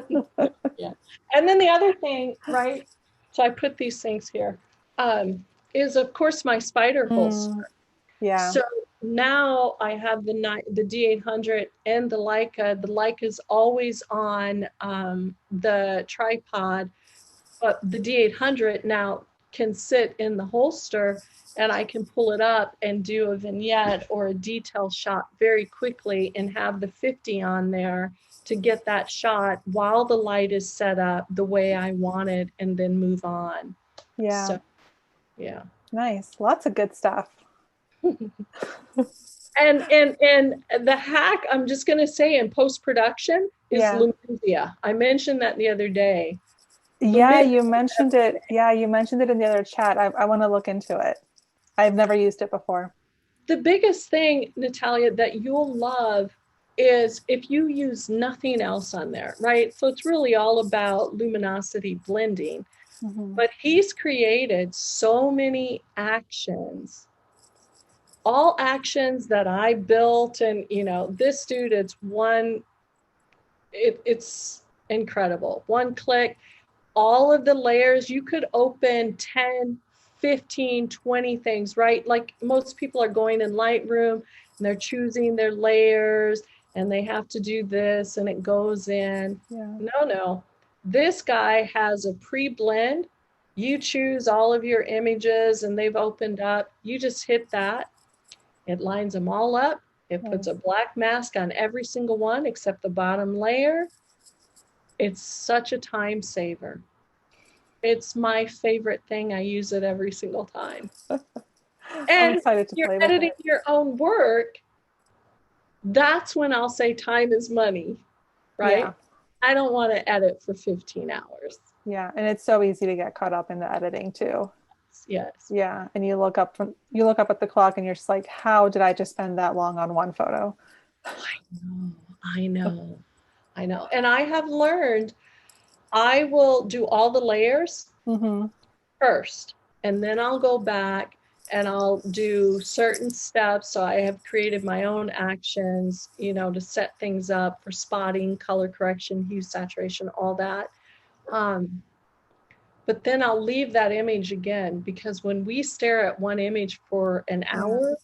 Yeah. And then the other thing, right? So I put these things here, is of course my spider holster.
Yeah.
So now I have the D800 and the Leica. The Leica is always on the tripod, but the D800 now can sit in the holster, and I can pull it up and do a vignette or a detail shot very quickly and have the 50 on there to get that shot while the light is set up the way I want it, and then move on.
Yeah.
So, yeah.
Nice. Lots of good stuff.
And the hack, I'm just going to say, in post-production is Lumensia. I mentioned that the other day.
Yeah, you mentioned it. Yeah, you mentioned it in the other chat. I want to look into it. I've never used it before.
The biggest thing, Natalia, that you'll love is if you use nothing else on there, right? So it's really all about luminosity blending. But he's created so many actions, all actions that I built. And, this dude, it's incredible. One click, all of the layers. You could open 10, 15, 20 things, right? Like most people are going in Lightroom and they're choosing their layers and they have to do this and it goes in.
Yeah.
No. This guy has a pre-blend. You choose all of your images and they've opened up. You just hit that. It lines them all up. It puts a black mask on every single one except the bottom layer. It's such a time saver. It's my favorite thing. I use it every single time. And
I'm excited to
you're
play with
editing
it.
your own work. That's when I'll say time is money, right?
Yeah.
I don't want to edit for 15 hours.
Yeah, and it's so easy to get caught up in the editing too.
yes.
Yeah. And you look up at the clock and you're just like, how did I just spend that long on one photo?
I know, I know. And I have learned I will do all the layers
Mm-hmm.
first, and then I'll go back and I'll do certain steps. So I have created my own actions, to set things up for spotting, color correction, hue, saturation, all that. But then I'll leave that image again, because when we stare at one image for an hour,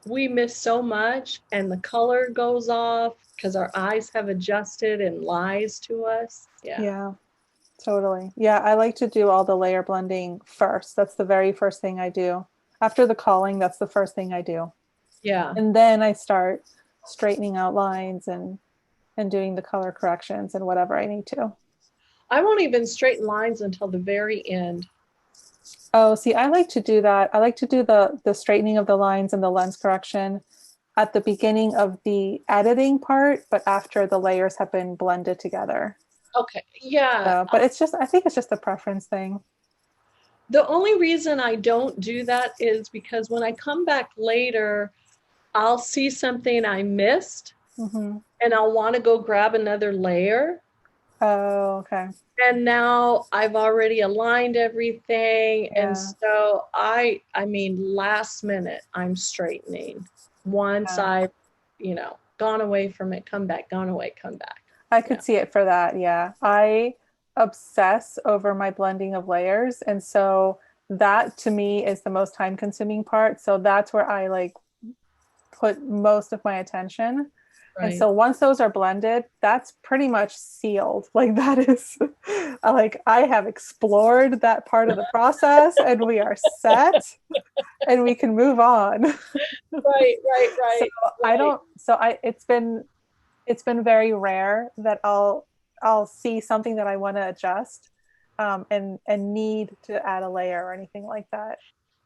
we miss so much, and the color goes off because our eyes have adjusted and lies to us. Yeah.
Yeah, totally. Yeah, I like to do all the layer blending first. That's the very first thing I do. After the calling, that's the first thing I do.
Yeah.
And then I start straightening out lines and doing the color corrections and whatever I need to.
I won't even straighten lines until the very end.
Oh, see, I like to do that. I like to do the straightening of the lines and the lens correction at the beginning of the editing part, but after the layers have been blended together.
Okay. Yeah.
So, but it's just, I think it's just a preference thing.
The only reason I don't do that is because when I come back later, I'll see something I missed,
Mm-hmm.
and I'll want to go grab another layer.
Oh, okay.
And now I've already aligned everything. And
Yeah.
so I mean, last minute, I'm straightening. Once
Yeah.
I've, gone away from it, come back, gone away, come back.
I
Yeah.
could see it for that. Yeah. I obsess over my blending of layers. And so that to me is the most time consuming part. So that's where I like put most of my attention. And
Right.
so once those are blended, that's pretty much sealed. Like that is like I have explored that part of the process and we are set and we can move on.
Right, right,
So
right,
I
right.
don't so I it's been very rare that I'll see something that I want to adjust and need to add a layer or anything like that.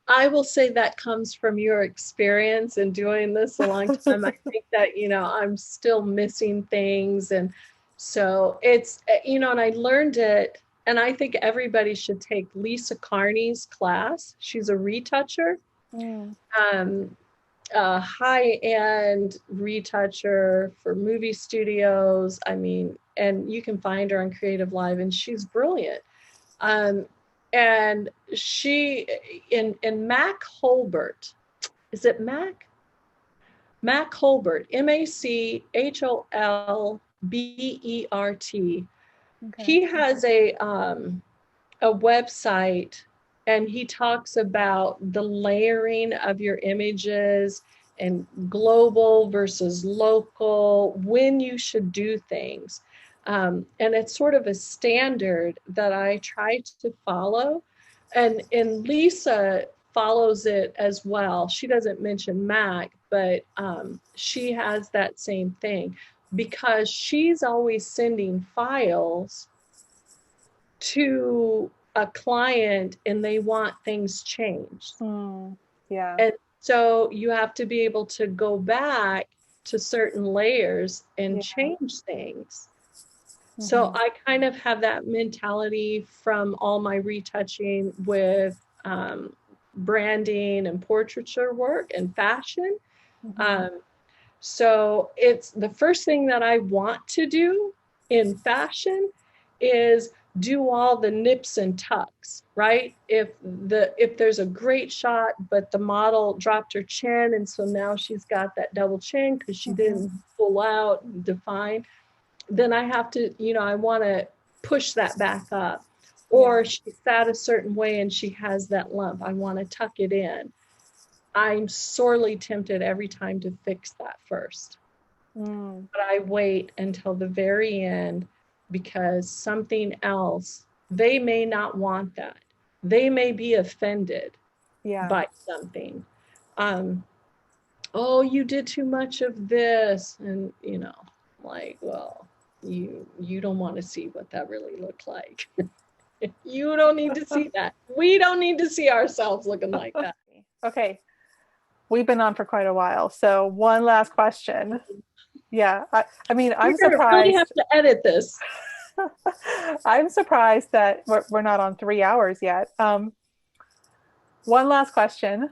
I will say that comes from your experience in doing this a long time. I think that, I'm still missing things. And so it's, and I learned it. And I think everybody should take Lisa Carney's class. She's a retoucher,
Mm,
um, a high-end retoucher for movie studios. I mean, and you can find her on Creative Live, and she's brilliant. Um, and she in Mac Holbert, is it Mac? Mac Holbert, Macholbert.
okay.
He has a website, and he talks about the layering of your images and global versus local, when you should do things. And it's sort of a standard that I try to follow. And Lisa follows it as well. She doesn't mention Mac, but she has that same thing, because she's always sending files to a client and they want things changed.
Mm, yeah.
And so you have to be able to go back to certain layers and
Yeah.
change things. So
Mm-hmm.
I kind of have that mentality from all my retouching with branding and portraiture work and fashion.
Mm-hmm.
Um, so it's the first thing that I want to do in fashion is do all the nips and tucks, right? If there's a great shot, but the model dropped her chin, and so now she's got that double chin because she
Mm-hmm.
didn't pull out and define, then I have to, I want to push that back up.
Yeah.
Or she sat a certain way and she has that lump. I want to tuck it in. I'm sorely tempted every time to fix that first.
Mm,
But I wait until the very end, because something else, they may not want that. They may be offended
yeah.
by something. Um, oh, you did too much of this. And, like, well, you don't want to see what that really looked like. You don't need to see that. We don't need to see ourselves looking like that.
Okay. We've been on for quite a while. So one last question. Yeah. I mean,
We're
I'm
going to really have
surprised.
to edit this.
I'm surprised that we're not on 3 hours yet. One last question,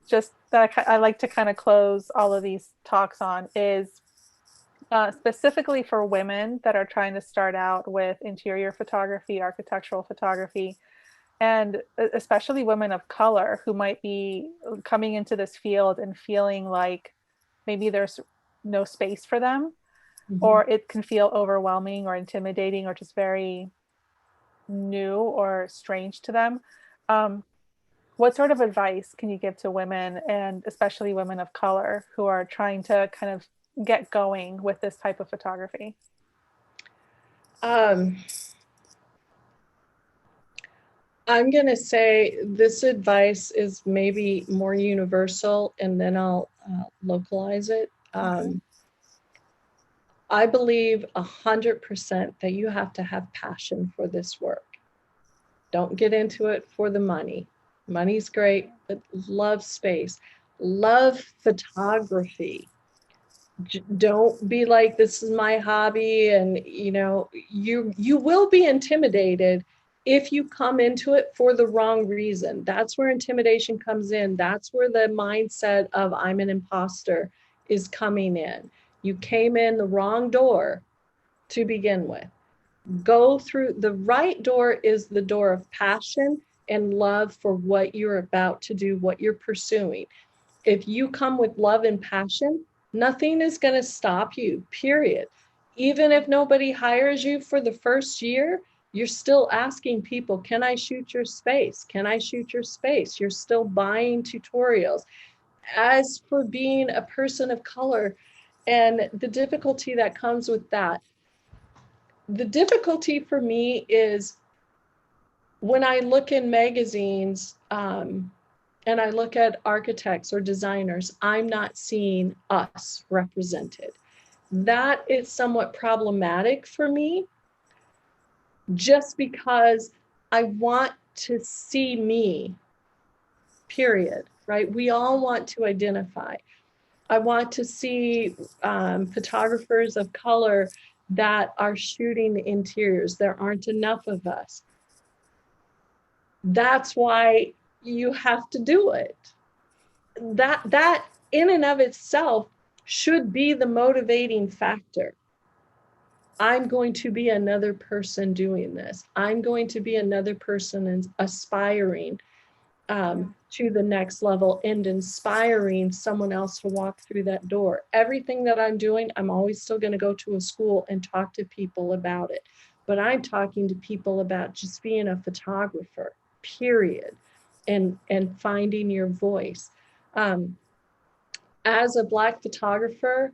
just that I like to kind of close all of these talks on is specifically for women that are trying to start out with interior photography, architectural photography, and especially women of color who might be coming into this field and feeling like maybe there's no space for them,
Mhm.
or it can feel overwhelming or intimidating or just very new or strange to them. Um, what sort of advice can you give to women, and especially women of color, who are trying to kind of get going with this type of photography?
Um, I'm going to say this advice is maybe more universal, and then I'll localize it.
Okay.
I believe 100% that you have to have passion for this work. Don't get into it for the money. Money's great, but love space, love photography. Don't be like, this is my hobby, and you will be intimidated if you come into it for the wrong reason. That's where intimidation comes in. That's where the mindset of I'm an imposter is coming in. You came in the wrong door to begin with. Go through the right door is the door of passion and love for what you're about to do, what you're pursuing. If you come with love and passion, nothing is going to stop you, period. Even if nobody hires you for the first year, you're still asking people, can I shoot your space? Can I shoot your space? You're still buying tutorials. As for being a person of color and the difficulty that comes with that, the difficulty for me is when I look in magazines, and I look at architects or designers, I'm not seeing us represented. That is somewhat problematic for me, just because I want to see me, period, right? We all want to identify. I want to see photographers of color that are shooting the interiors. There aren't enough of us. That's why you have to do it. That in and of itself should be the motivating factor. I'm going to be another person doing this. I'm going to be another person aspiring to the next level and inspiring someone else to walk through that door. Everything that I'm doing, I'm always still going to go to a school and talk to people about it. But I'm talking to people about just being a photographer, period, and finding your voice. Um, as a Black photographer,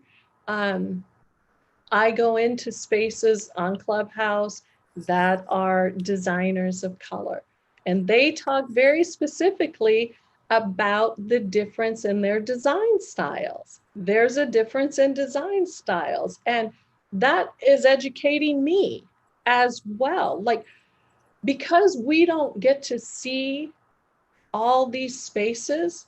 um, I go into spaces on Clubhouse that are designers of color, and they talk very specifically about the difference in their design styles. There's a difference in design styles, and that is educating me as well. Like, because we don't get to see all these spaces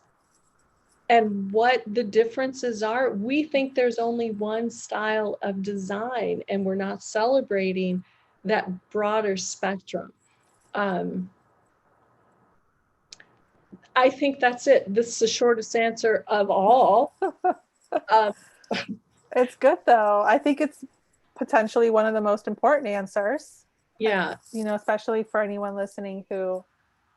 and what the differences are, we think there's only one style of design, and we're not celebrating that broader spectrum. Um, I think that's it. This is the shortest answer of all. Um,
It's good though. I think it's potentially one of the most important answers.
yeah,
Especially for anyone listening who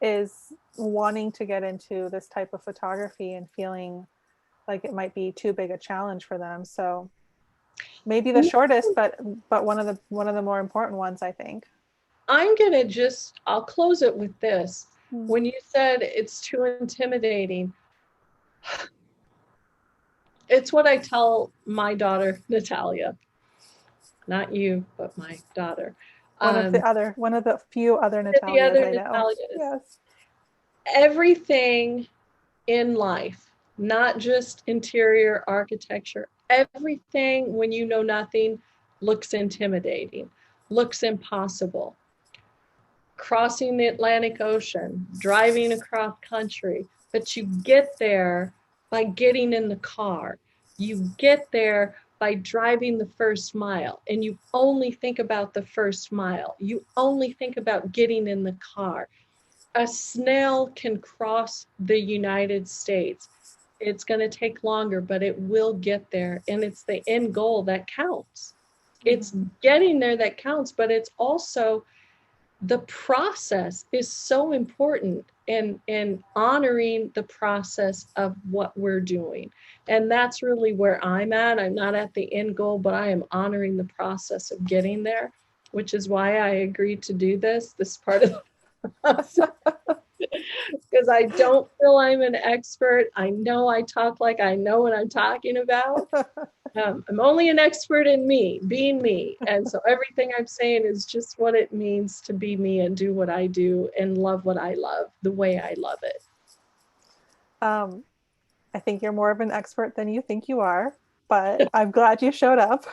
is wanting to get into this type of photography and feeling like it might be too big a challenge for them. So maybe the shortest, but one of the more important ones, I think.
I'll close it with this.
Hmm.
When you said it's too intimidating, it's what I tell my daughter, Natalia. Not you, but my daughter. Um,
One of the few other
the
Natalias
other
I know.
Natalias.
Yes.
Everything in life, not just interior architecture, everything when you know nothing looks intimidating, looks impossible. Crossing the Atlantic Ocean, driving across country, but you get there by getting in the car. You get there by driving the first mile, and you only think about the first mile. You only think about getting in the car. a snail can cross the United States. It's going to take longer, but it will get there. And it's the end goal that counts. It's getting there that counts, but it's also the process is so important, and honoring the process of what we're doing. And that's really where I'm at. I'm not at the end goal, but I am honoring the process of getting there, which is why I agreed to do this part of the process. Because I don't feel I'm an expert. I know I talk like I know what I'm talking about. I'm only an expert in me, being me. And so everything I'm saying is just what it means to be me and do what I do and love what I love, the way I love it.
I think you're more of an expert than you think you are, but I'm glad you showed up.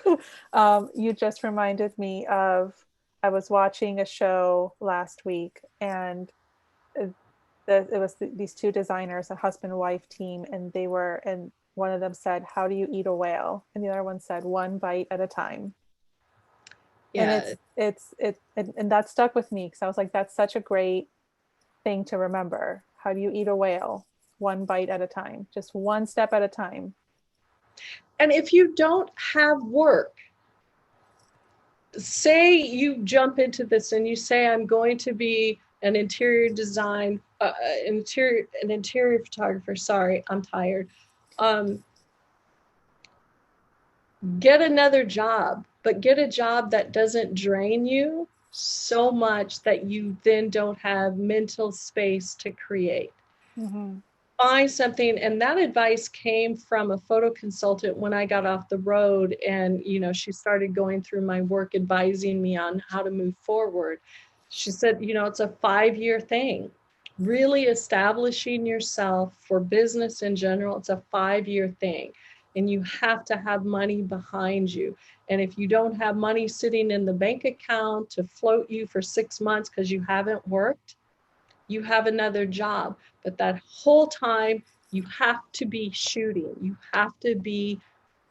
You just reminded me of, I was watching a show last week, and it was these two designers, a husband and wife team, and one of them said, "How do you eat a whale?" And the other one said, "One bite at a time."
Yeah.
And that stuck with me, because I was like, that's such a great thing to remember. How do you eat a whale? One bite at a time, just one step at a time.
And if you don't have work, say you jump into this and you say, I'm going to be an interior photographer. Sorry, I'm tired. Get another job, but get a job that doesn't drain you so much that you then don't have mental space to create.
Mm-hmm.
Find something. And that advice came from a photo consultant when I got off the road, and she started going through my work, advising me on how to move forward. She said, it's a 5-year thing. Really establishing yourself for business in general, it's a 5-year thing. And you have to have money behind you. And if you don't have money sitting in the bank account to float you for 6 months because you haven't worked, you have another job. But that whole time, you have to be shooting. You have to be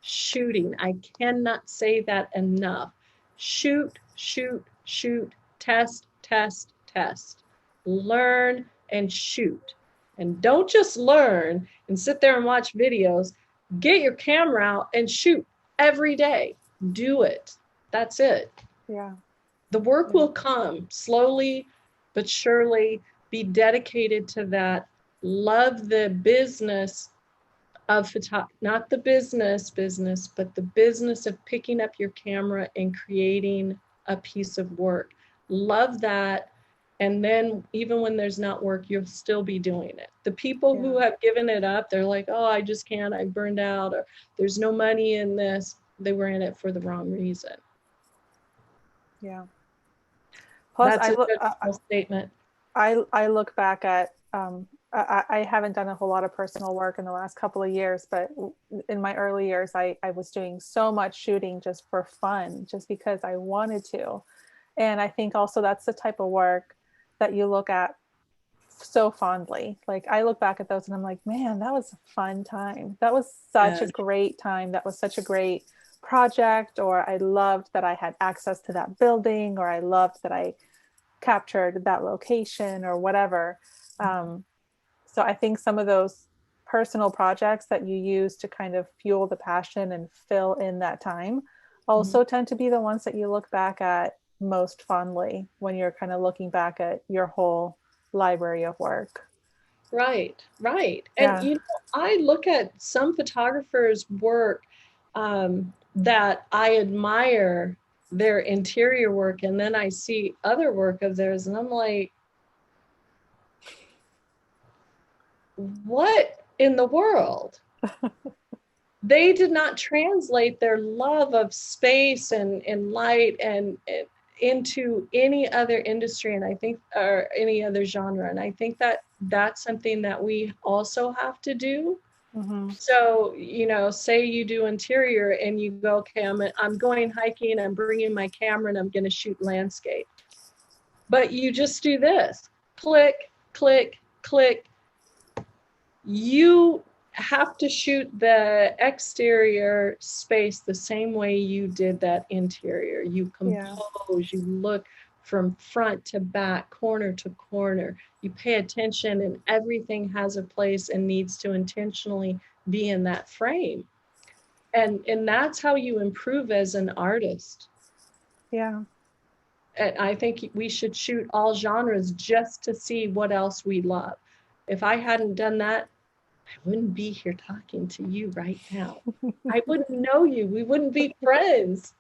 shooting. I cannot say that enough. Shoot, shoot, shoot, test, test, test. Learn and shoot. And don't just learn and sit there and watch videos. Get your camera out and shoot every day. Do it. That's it.
Yeah.
The work will come slowly but surely. Be dedicated to that. Love the business of photography, not the business, but the business of picking up your camera and creating a piece of work. Love that. And then even when there's not work, you'll still be doing it. The people who have given it up, they're like, oh, I just can't, I burned out, or there's no money in this. They were in it for the wrong reason.
Yeah. Plus,
that's a statement.
I look back at, I haven't done a whole lot of personal work in the last couple of years, but in my early years, I was doing so much shooting just for fun, just because I wanted to. And I think also that's the type of work that you look at so fondly. Like, I look back at those and I'm like, man, that was a fun time. That was such a great time. That was such a great project. Or I loved that I had access to that building, or I loved that I captured that location, or whatever. So I think some of those personal projects that you use to kind of fuel the passion and fill in that time also tend to be the ones that you look back at most fondly when you're kind of looking back at your whole library of work.
Right.
Yeah.
And I look at some photographers' work that I admire their interior work, and then I see other work of theirs and I'm like, what in the world? They did not translate their love of space and light and into any other industry, and I think, or any other genre. And I think that that's something that we also have to do. So, say you do interior and you go, okay, I'm going hiking, I'm bringing my camera and I'm going to shoot landscape. But you just do this, click, click, click. You have to shoot the exterior space the same way you did that interior. You compose, you look from front to back, corner to corner. You pay attention and everything has a place and needs to intentionally be in that frame. And that's how you improve as an artist.
Yeah.
And I think we should shoot all genres just to see what else we love. If I hadn't done that, I wouldn't be here talking to you right now. I wouldn't know you. We wouldn't be friends.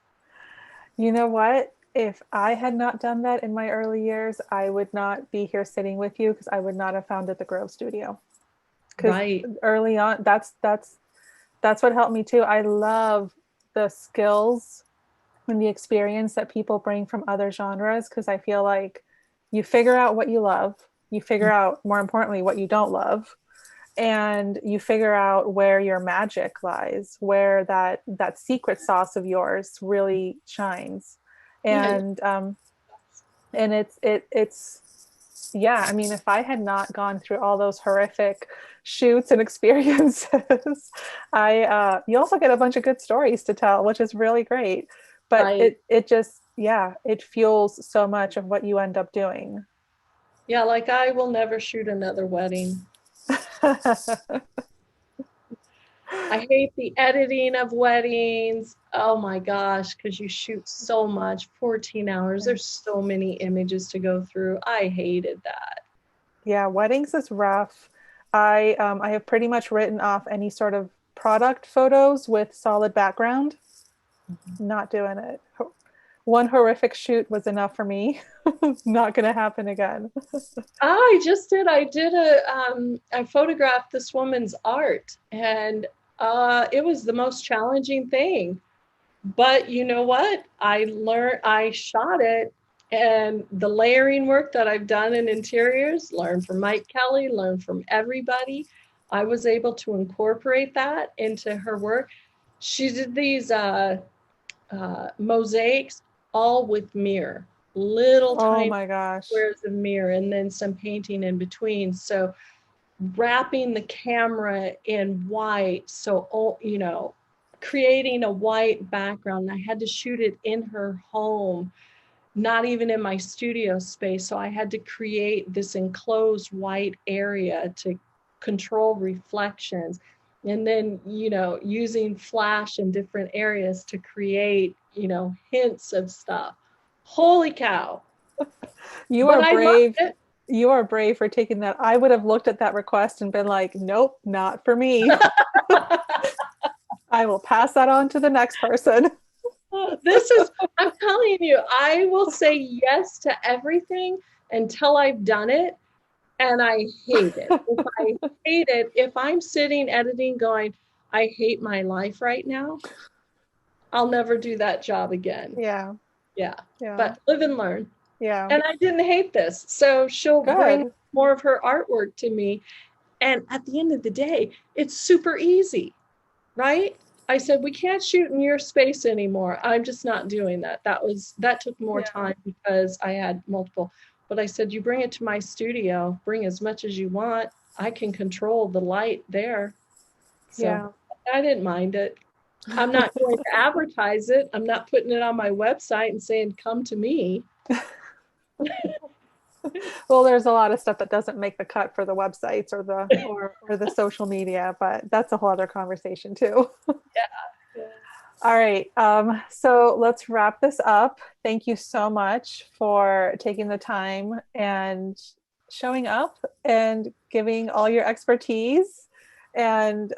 You know what? If I had not done that in my early years, I would not be here sitting with you because I would not have founded the Grove Studio. Because
Right.
early on, that's what helped me too. I love the skills and the experience that people bring from other genres because I feel like you figure out what you love, you figure out more importantly what you don't love, and you figure out where your magic lies, where that secret sauce of yours really shines.
Yeah.
And it's yeah, I mean, if I had not gone through all those horrific shoots and experiences, I you also get a bunch of good stories to tell, which is really great. But
Right.
it just, yeah, it fuels so much of what you end up doing.
Yeah, like I will never shoot another wedding. I hate the editing of weddings. Oh my gosh, because you shoot so much, 14 hours. There's so many images to go through. I hated that.
Yeah, weddings is rough. I have pretty much written off any sort of product photos with solid background. Not doing it. One horrific shoot was enough for me. Not going to happen again.
I just did. I photographed this woman's art, and it was the most challenging thing. But you know what? I shot it, and the layering work that I've done in interiors, learned from Mike Kelly, learned from everybody. I was able to incorporate that into her work. She did these mosaics all with mirror, little
Oh
tiny
my gosh.
squares of mirror, and then some painting in between. So wrapping the camera in white, so creating a white background. I had to shoot it in her home, not even in my studio space. So I had to create this enclosed white area to control reflections. And then, using flash in different areas to create, hints of stuff. Holy cow.
You
But
are
I loved
brave.
it.
You are brave for taking that. I would have looked at that request and been like, nope, not for me. I will pass that on to the next person.
I'm telling you, I will say yes to everything until I've done it and I hate it. If I'm sitting editing going, I hate my life right now, I'll never do that job again.
Yeah.
Yeah.
Yeah.
But live and learn.
Yeah.
And I didn't hate this. So she'll bring
Good.
more of her artwork to me. And at the end of the day, it's super easy, right? I said, we can't shoot in your space anymore. I'm just not doing that. That took more
Yeah.
time because I had multiple. But I said, you bring it to my studio, bring as much as you want. I can control the light there. So
Yeah.
I didn't mind it. I'm not going to advertise it. I'm not putting it on my website and saying, come to me.
Well, there's a lot of stuff that doesn't make the cut for the websites or the social media, but that's a whole other conversation too.
Yeah.
All right. So let's wrap this up. Thank you so much for taking the time and showing up and giving all your expertise and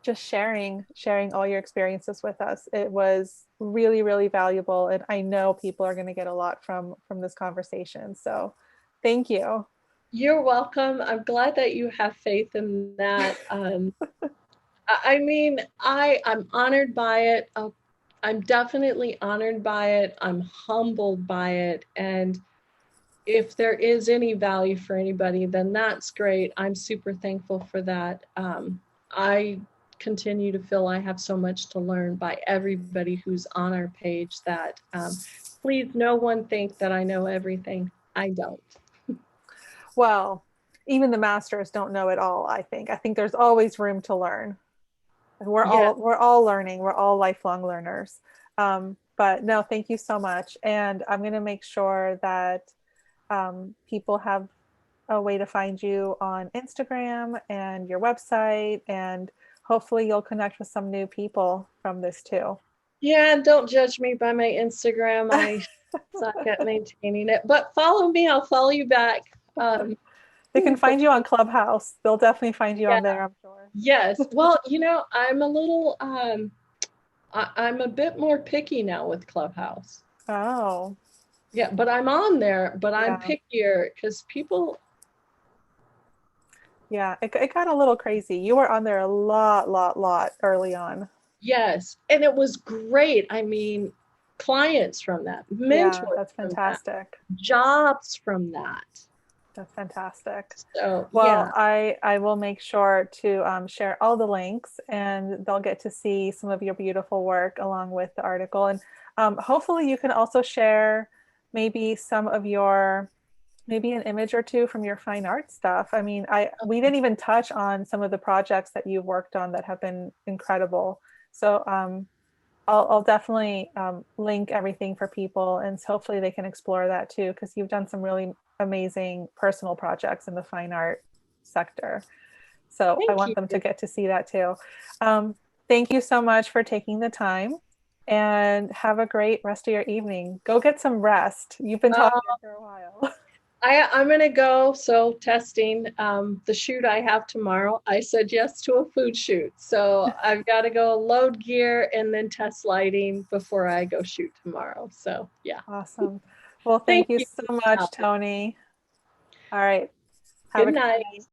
just sharing all your experiences with us. It was really, really valuable, and I know people are going to get a lot from this conversation. So, thank you.
You're welcome. I'm glad that you have faith in that. I mean, I'm honored by it. I'm definitely honored by it. I'm humbled by it. And if there is any value for anybody, then that's great. I'm super thankful for that. I continue to feel I have so much to learn by everybody who's on our page that please no one think that I know everything. I don't.
Well, even the masters don't know it all, I think. I think there's always room to learn. We're
Yeah.
all learning. We're all lifelong learners. But no, thank you so much. And I'm going to make sure that people have a way to find you on Instagram and your website. And hopefully you'll connect with some new people from this too.
Yeah, don't judge me by my Instagram. I suck at maintaining it, but follow me. I'll follow you back.
They can find you on Clubhouse. They'll definitely find you
Yeah,
on there, I'm sure.
yes. Well, I'm a little, I'm a bit more picky now with Clubhouse.
Oh,
Yeah, but I'm on there, but I'm
yeah.
pickier because people,
Yeah, it got a little crazy. You were on there a lot early on.
yes, and it was great. I mean, clients from that,
Yeah,
mentors
that's
from that,
fantastic.
jobs from that.
That's fantastic.
So,
Well,
yeah.
I will make sure to share all the links and they'll get to see some of your beautiful work along with the article. And hopefully you can also share maybe some of your, maybe an image or two from your fine art stuff. I mean, we didn't even touch on some of the projects that you've worked on that have been incredible. So I'll definitely link everything for people and hopefully they can explore that too, because you've done some really amazing personal projects in the fine art sector. So I
Thank
want
you.
them to get to see that too. Thank you so much for taking the time and have a great rest of your evening. Go get some rest. You've been
Uh,
talking for a while.
I'm gonna go. So testing the shoot I have tomorrow. I said yes to a food shoot, so I've got to go load gear and then test lighting before I go shoot tomorrow. So yeah,
Awesome. Well,
thank
thank you
you.
so much, Toni. All right. Have
Good
a good
night.
night.